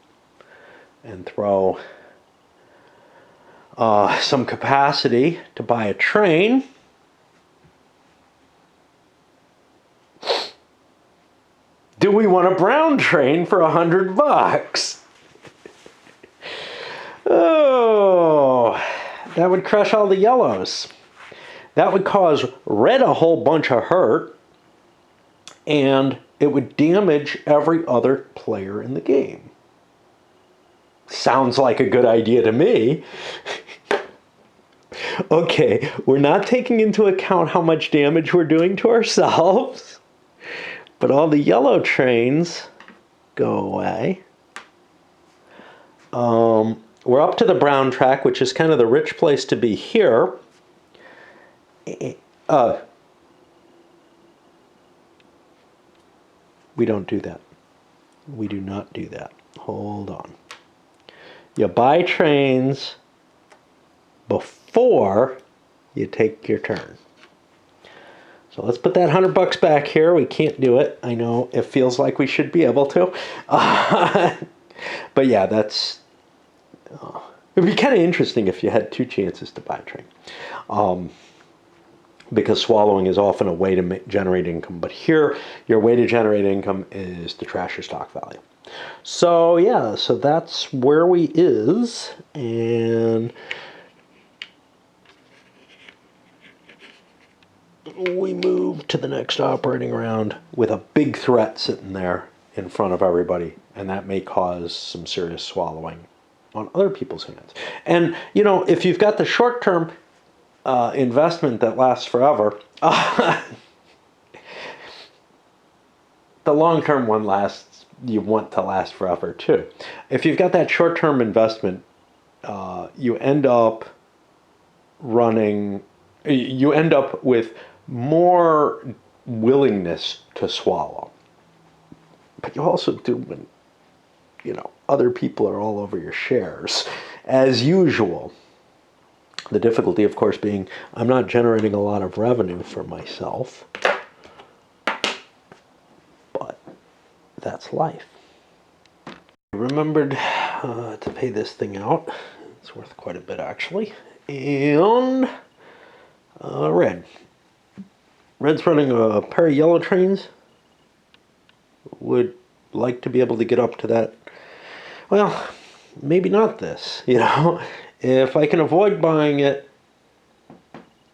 and throw some capacity to buy a train. Do we want a brown train for $100? Oh, that would crush all the yellows. That would cause red a whole bunch of hurt, and it would damage every other player in the game. Sounds like a good idea to me. Okay, we're not taking into account how much damage we're doing to ourselves, but all the yellow trains go away. We're up to the brown track, which is kind of the rich place to be here. We don't do that. We do not do that. Hold on. You buy trains before you take your turn. So let's put that $100 back here. We can't do it. I know it feels like we should be able to. But yeah, that's... it'd be kind of interesting if you had 2 chances to buy a train. because swallowing is often a way to generate income. But here, your way to generate income is to trash your stock value. So yeah, so that's where we is, and we move to the next operating round with a big threat sitting there in front of everybody, and that may cause some serious swallowing on other people's hands. And you know, if you've got the short-term investment that lasts forever, the long-term one lasts. You want to last forever too. If you've got that short-term investment, you end up with more willingness to swallow. But you also do when, you know, other people are all over your shares, as usual. The difficulty, of course, being I'm not generating a lot of revenue for myself, but that's life. I remembered to pay this thing out. It's worth quite a bit, actually. And red. Red's running a pair of yellow trains. Would like to be able to get up to that. Well, maybe not this, you know. If I can avoid buying it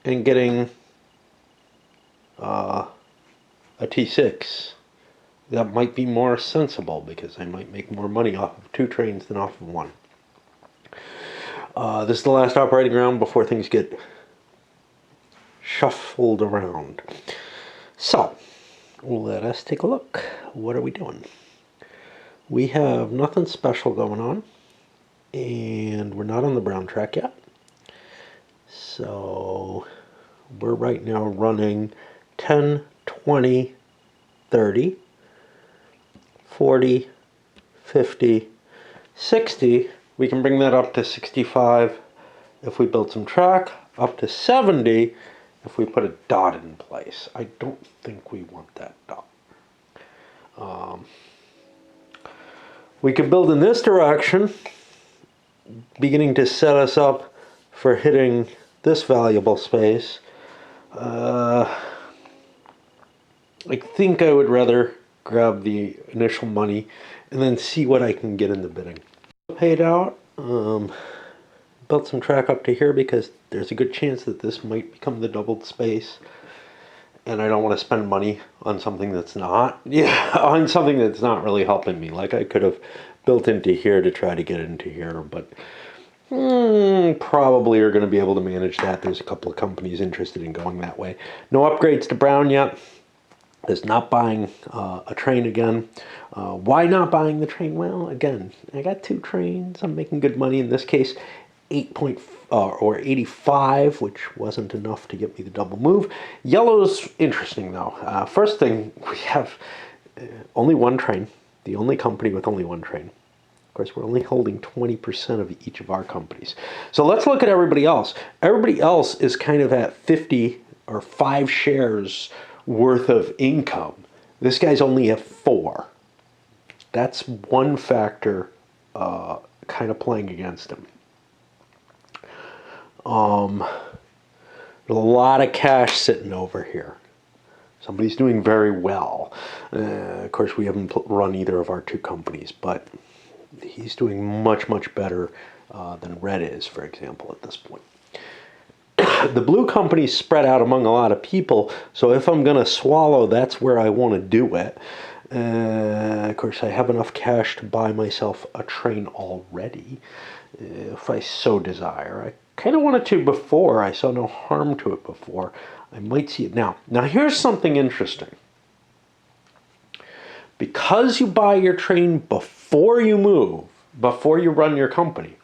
and getting a T6, that might be more sensible, because I might make more money off of 2 trains than off of 1. This is the last operating round before things get shuffled around. So, let us take a look. What are we doing? We have nothing special going on, and we're not on the brown track yet. So, we're right now running 10, 20, 30, 40, 50, 60. We can bring that up to 65 if we build some track, up to 70 if we put a dot in place. I don't think we want that dot. We could build in this direction, beginning to set us up for hitting this valuable space. I think I would rather grab the initial money and then see what I can get in the bidding. Paid out. Built some track up to here because there's a good chance that this might become the doubled space, and I don't want to spend money on something that's not, on something that's not really helping me. Like I could have built into here to try to get into here, but probably are going to be able to manage that. There's a couple of companies interested in going that way. No upgrades to brown yet. Is not buying a train again. Why not buying the train? Well, again, I got 2 trains. I'm making good money. In this case, 85, which wasn't enough to get me the double move. Yellow's interesting though. First thing, we have only 1 train. The only company with only 1 train. Of course, we're only holding 20% of each of our companies. So let's look at everybody else. Everybody else is kind of at 50 or 5 shares worth of income. This guy's only at 4. That's one factor kind of playing against him. There's a lot of cash sitting over here. Somebody's doing very well. Of course, we haven't run either of our 2 companies, but he's doing much, much better than Red is, for example, at this point. The blue company's spread out among a lot of people, so if I'm going to swallow, that's where I want to do it. Of course, I have enough cash to buy myself a train already, if I so desire. I kind of wanted to before. I saw no harm to it before. I might see it now. Now, here's something interesting. Because you buy your train before you move, before you run your company,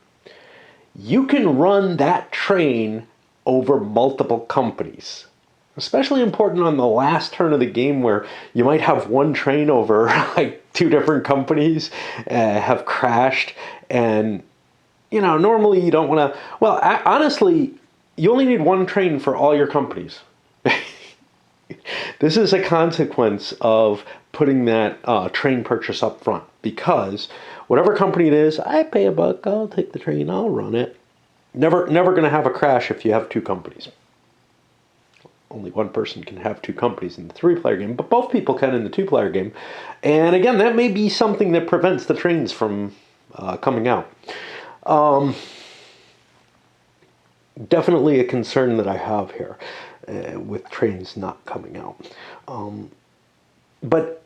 you can run that train over multiple companies. Especially important on the last turn of the game, where you might have 1 train over like 2 different companies have crashed, and you know, normally you don't want to. Well, honestly, you only need 1 train for all your companies. This is a consequence of putting that train purchase up front, because whatever company it is, I pay $1, I'll take the train, I'll run it. Never going to have a crash if you have 2 companies. only one person can have two companies in the 3-player game, but both people can in the 2-player game. And again, that may be something that prevents the trains from coming out. Definitely a concern that I have here with trains not coming out. But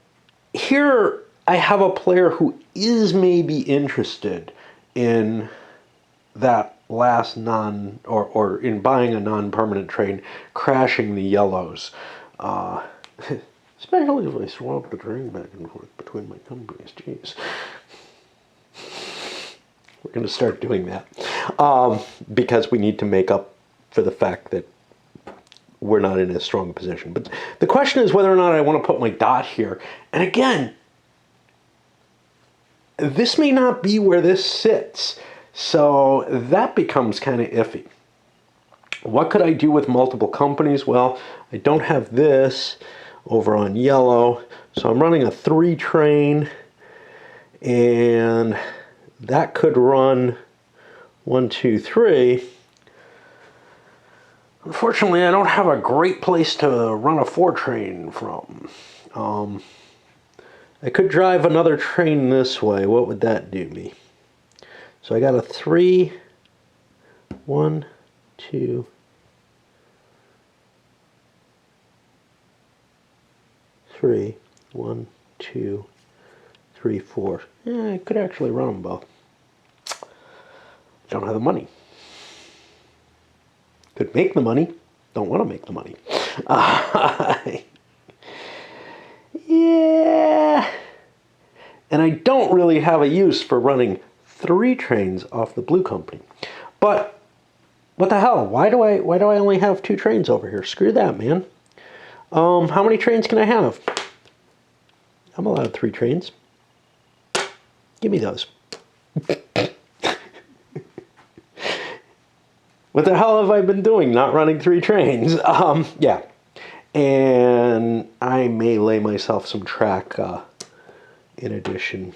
here I have a player who is maybe interested in that last or in buying a non-permanent train, crashing the yellows. Especially if I swap the train back and forth between my companies. Jeez. We're going to start doing that because we need to make up for the fact that we're not in as strong a position. But the question is whether or not I want to put my dot here. And again, this may not be where this sits. So that becomes kind of iffy. What could I do with multiple companies? Well, I don't have this over on yellow. So I'm running a 3 train. And that could run 1, 2, 3. Unfortunately, I don't have a great place to run a 4 train from. I could drive another train this way. What would that do me? So I got a 3, 1, 2, 3, 1, 2, 3, 4. Yeah, I could actually run them both. Don't have the money. Could make the money. Don't want to make the money. Yeah. And I don't really have a use for running 3 trains off the blue company. But what the hell? Why do I only have 2 trains over here? Screw that, man. How many trains can I have? I'm allowed 3 trains. Give me those. What the hell have I been doing not running 3 trains? Yeah. And I may lay myself some track in addition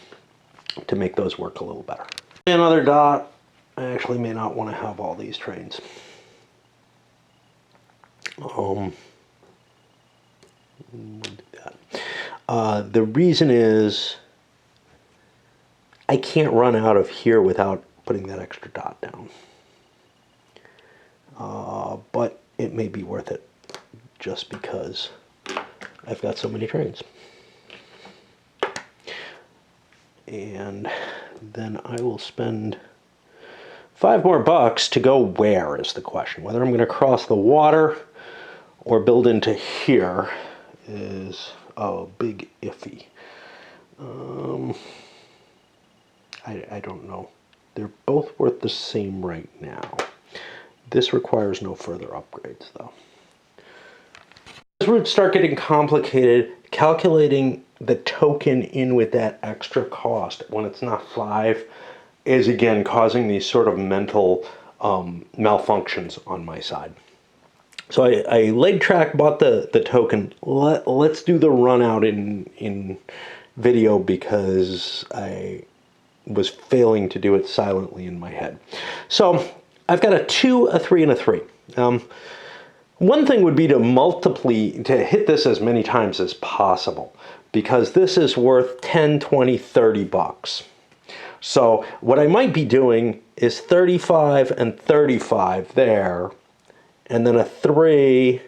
to make those work a little better. Another dot. I actually may not want to have all these trains. We'll do that. The reason is I can't run out of here without putting that extra dot down. But it may be worth it just because I've got so many trains. And then I will spend $5 more to go where is the question. Whether I'm going to cross the water or build into here is a big iffy. I don't know. They're both worth the same right now. This requires no further upgrades, though. As routes start getting complicated, calculating the token in with that extra cost when it's not 5 is, again, causing these sort of mental malfunctions on my side. So I laid track, bought the token. Let's do the run out in video because I was failing to do it silently in my head. So I've got a 2, a 3, and a 3. One thing would be to hit this as many times as possible, because this is worth 10, 20, 30 bucks. So what I might be doing is 35 and 35 there, and then a 3,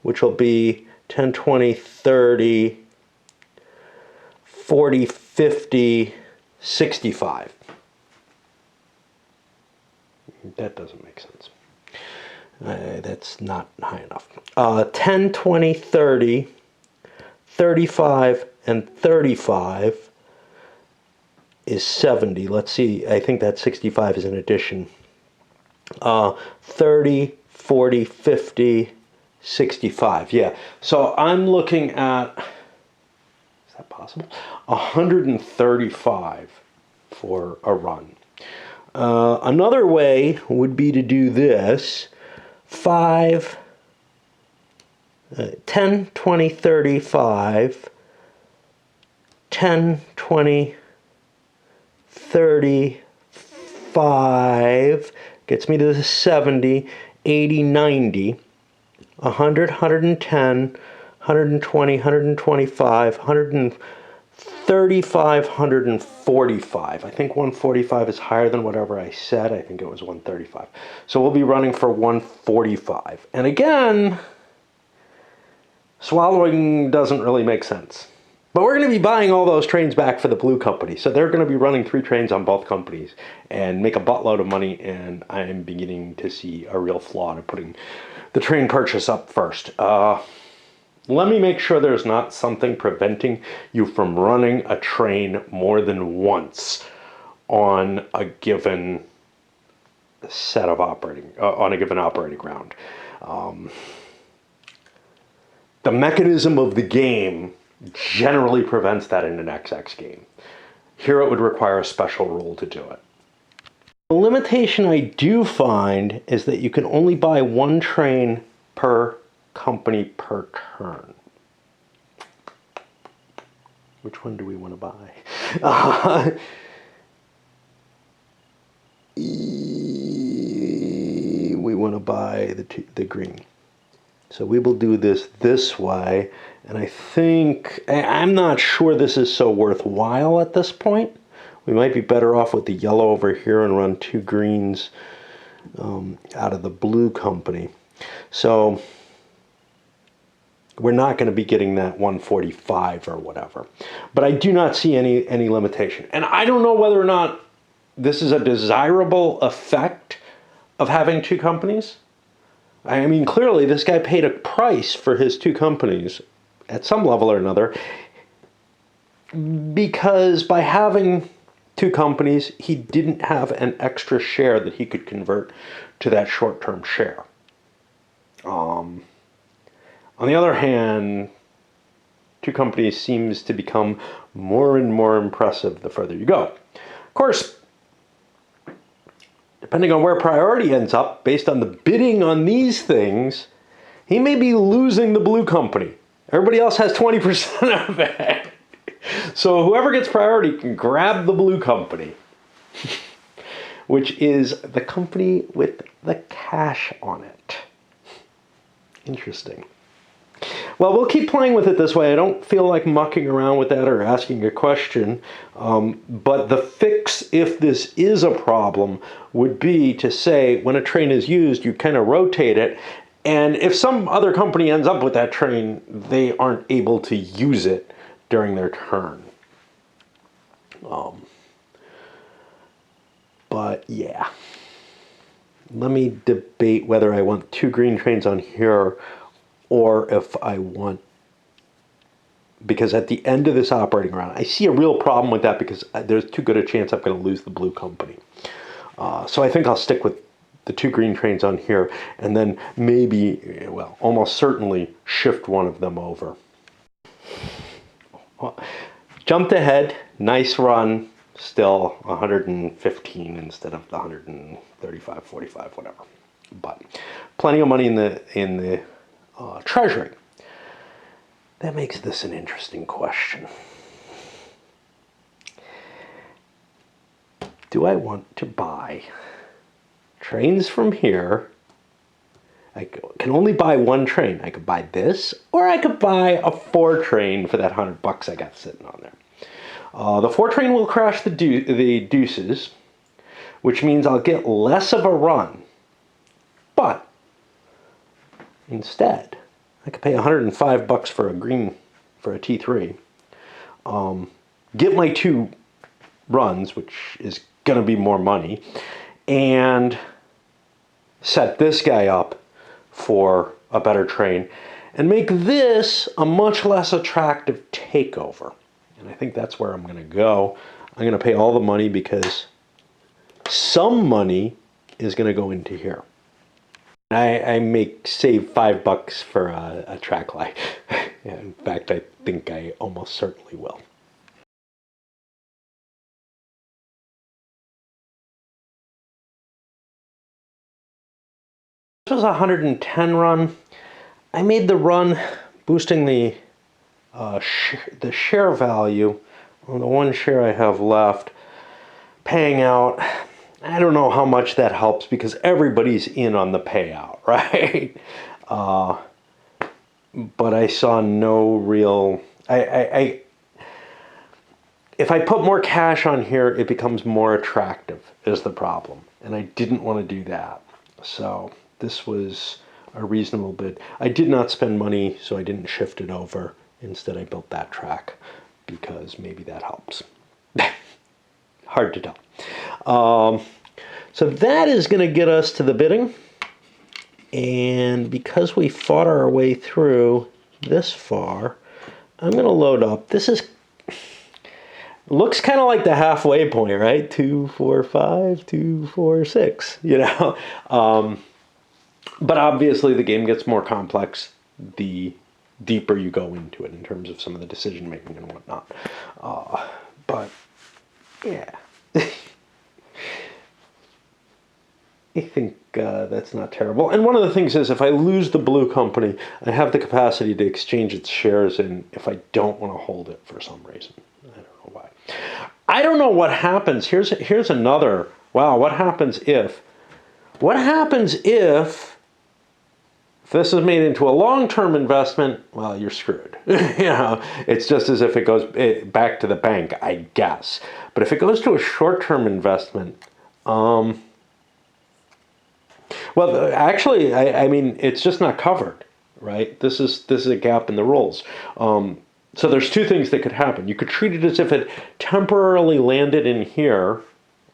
which will be 10, 20, 30, 40, 50, 65. That doesn't make sense. That's not high enough. 10, 20, 30, 35, and 35 is 70. Let's see, I think that 65 is an addition. 30, 40, 50, 65. Yeah, so I'm looking at, is that possible? 135 for a run. Another way would be to do this. 5, 10, 20, 35, 10, 20, 35, gets me to the 70, 80, 90. 100, 110, 120, 125, 135, 145. I think 145 is higher than whatever I said. I think it was 135. So we'll be running for 145. And again, swallowing doesn't really make sense. But we're going to be buying all those trains back for the blue company. So they're going to be running 3 trains on both companies and make a buttload of money. And I'm beginning to see a real flaw in putting the train purchase up first. Let me make sure there's not something preventing you from running a train more than once on a given set of on a given operating ground. The mechanism of the game generally prevents that in an XX game. Here it would require a special rule to do it. The limitation I do find is that you can only buy 1 train per company per turn. Which one do we want to buy? We want to buy the green. So we will do this way, and I think, I'm not sure this is so worthwhile at this point. We might be better off with the yellow over here and run 2 greens out of the blue company. So we're not going to be getting that 145 or whatever. But I do not see any limitation. And I don't know whether or not this is a desirable effect of having 2 companies. I mean, clearly this guy paid a price for his 2 companies at some level or another, because by having 2 companies, he didn't have an extra share that he could convert to that short-term share. On the other hand, 2 companies seems to become more and more impressive the further you go. Of course, depending on where priority ends up, based on the bidding on these things, he may be losing the blue company. Everybody else has 20% of it. So whoever gets priority can grab the blue company, which is the company with the cash on it. Interesting. Well, we'll keep playing with it this way. I don't feel like mucking around with that or asking a question. But the fix, if this is a problem, would be to say when a train is used, you kind of rotate it. And if some other company ends up with that train, they aren't able to use it during their turn. But yeah. Let me debate whether I want 2 green trains on here, or if I want, because at the end of this operating round, I see a real problem with that because there's too good a chance I'm going to lose the blue company. So I think I'll stick with the 2 green trains on here, and then maybe, well, almost certainly shift one of them over. Well, jumped ahead, nice run, still 115 instead of the 135, 45, whatever. But plenty of money in the treasury. That makes this an interesting question. Do I want to buy trains from here? I can only buy 1 train. I could buy this, or I could buy a 4 train for that $100 I got sitting on there. The 4 train will crash the deuces, which means I'll get less of a run. But instead, I could pay $105 for a green, for a T3. Get my 2 runs, which is going to be more money, and set this guy up for a better train, and make this a much less attractive takeover. And I think that's where I'm going to go. I'm going to pay all the money because some money is going to go into here. I may save $5 for a track light. In fact, I think I almost certainly will. This was a 110 run. I made the run boosting the share value on the 1 share I have left, paying out. I don't know how much that helps because everybody's in on the payout, right? but I saw no real. If I put more cash on here, it becomes more attractive, is the problem. And I didn't want to do that. So this was a reasonable bid. I did not spend money, so I didn't shift it over. Instead, I built that track because maybe that helps. Hard to tell. So that is going to get us to the bidding. And because we fought our way through this far, I'm going to load up. This is looks kind of like the halfway point, right? 2, 4, 5, 2, 4, 6, you know? But obviously the game gets more complex the deeper you go into it in terms of some of the decision making and whatnot. But yeah, I think that's not terrible. And one of the things is if I lose the blue company, I have the capacity to exchange its shares in if I don't want to hold it for some reason. I don't know why. I don't know what happens. Here's another. Wow, what happens if this is made into a long-term investment? Well, you're screwed. You know, it's just as if it goes back to the bank, I guess. But if it goes to a short-term investment, well, actually, I mean, it's just not covered, right? This is a gap in the rules. So there's two things that could happen. You could treat it as if it temporarily landed in here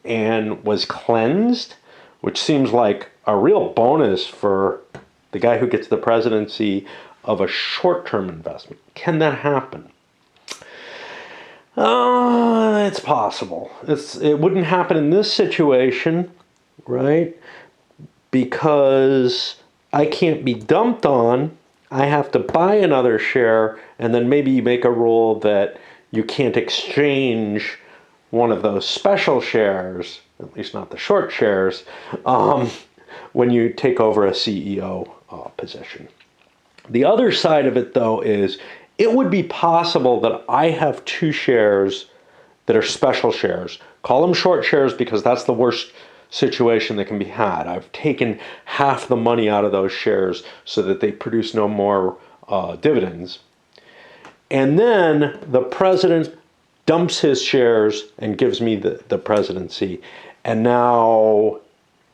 and was cleansed, which seems like a real bonus for the guy who gets the presidency of a short-term investment. Can that happen? It's possible. It wouldn't happen in this situation, right? Because I can't be dumped on. I have to buy another share, and then maybe you make a rule that you can't exchange one of those special shares, at least not the short shares, when you take over a CEO position. The other side of it, though, is it would be possible that I have 2 shares that are special shares. Call them short shares because that's the worst situation that can be had. I've taken half the money out of those shares so that they produce no more dividends. And then the president dumps his shares and gives me the presidency. And now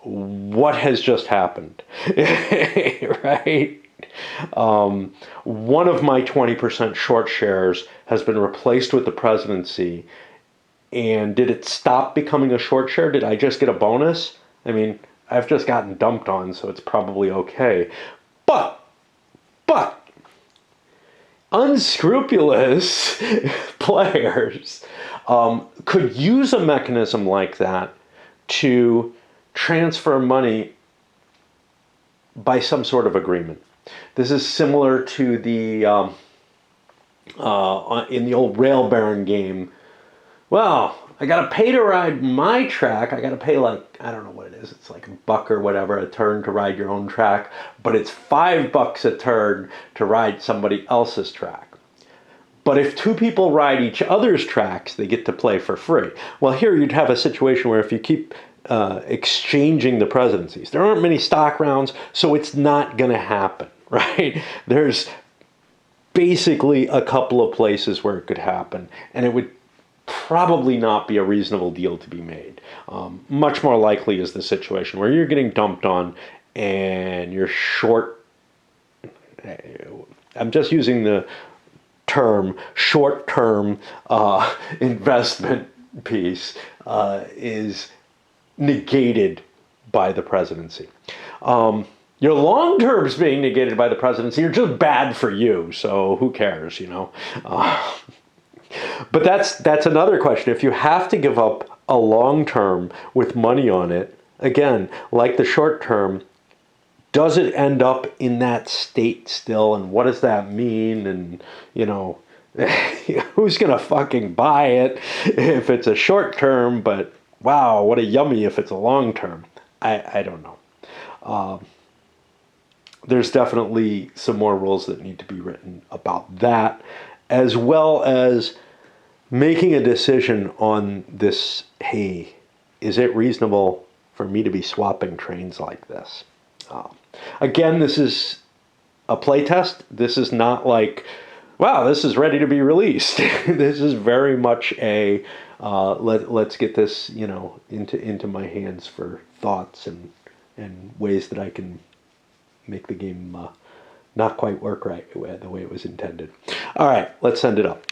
what has just happened? Right? One of my 20% short shares has been replaced with the presidency. And did it stop becoming a short share? Did I just get a bonus? I mean, I've just gotten dumped on, so it's probably okay. But unscrupulous players could use a mechanism like that to transfer money by some sort of agreement. This is similar to the in the old rail baron game. Well, I got to pay to ride my track. I got to pay like, I don't know what it is. It's like $1 or whatever a turn to ride your own track. But it's $5 a turn to ride somebody else's track. But if 2 people ride each other's tracks, they get to play for free. Well, here you'd have a situation where if you keep exchanging the presidencies, there aren't many stock rounds, so it's not going to happen, right? There's basically a couple of places where it could happen, and it would probably not be a reasonable deal to be made. Much more likely is the situation where you're getting dumped on and you're short. I'm just using the term short-term investment piece is negated by the presidency. Your long term's being negated by the presidency. You're just bad for you, so who cares, you know? But that's another question. If you have to give up a long term with money on it, again, like the short term, does it end up in that state still? And what does that mean? And, you know, who's going to fucking buy it if it's a short term? But wow, what a yummy if it's a long term. I don't know. There's definitely some more rules that need to be written about that, as well as making a decision on this. Hey, is it reasonable for me to be swapping trains like this? Again, this is a playtest. This is not like, wow, this is ready to be released. This is very much a let's get this, you know, into my hands for thoughts and ways that I can make the game not quite work right the way it was intended. All right, let's send it up.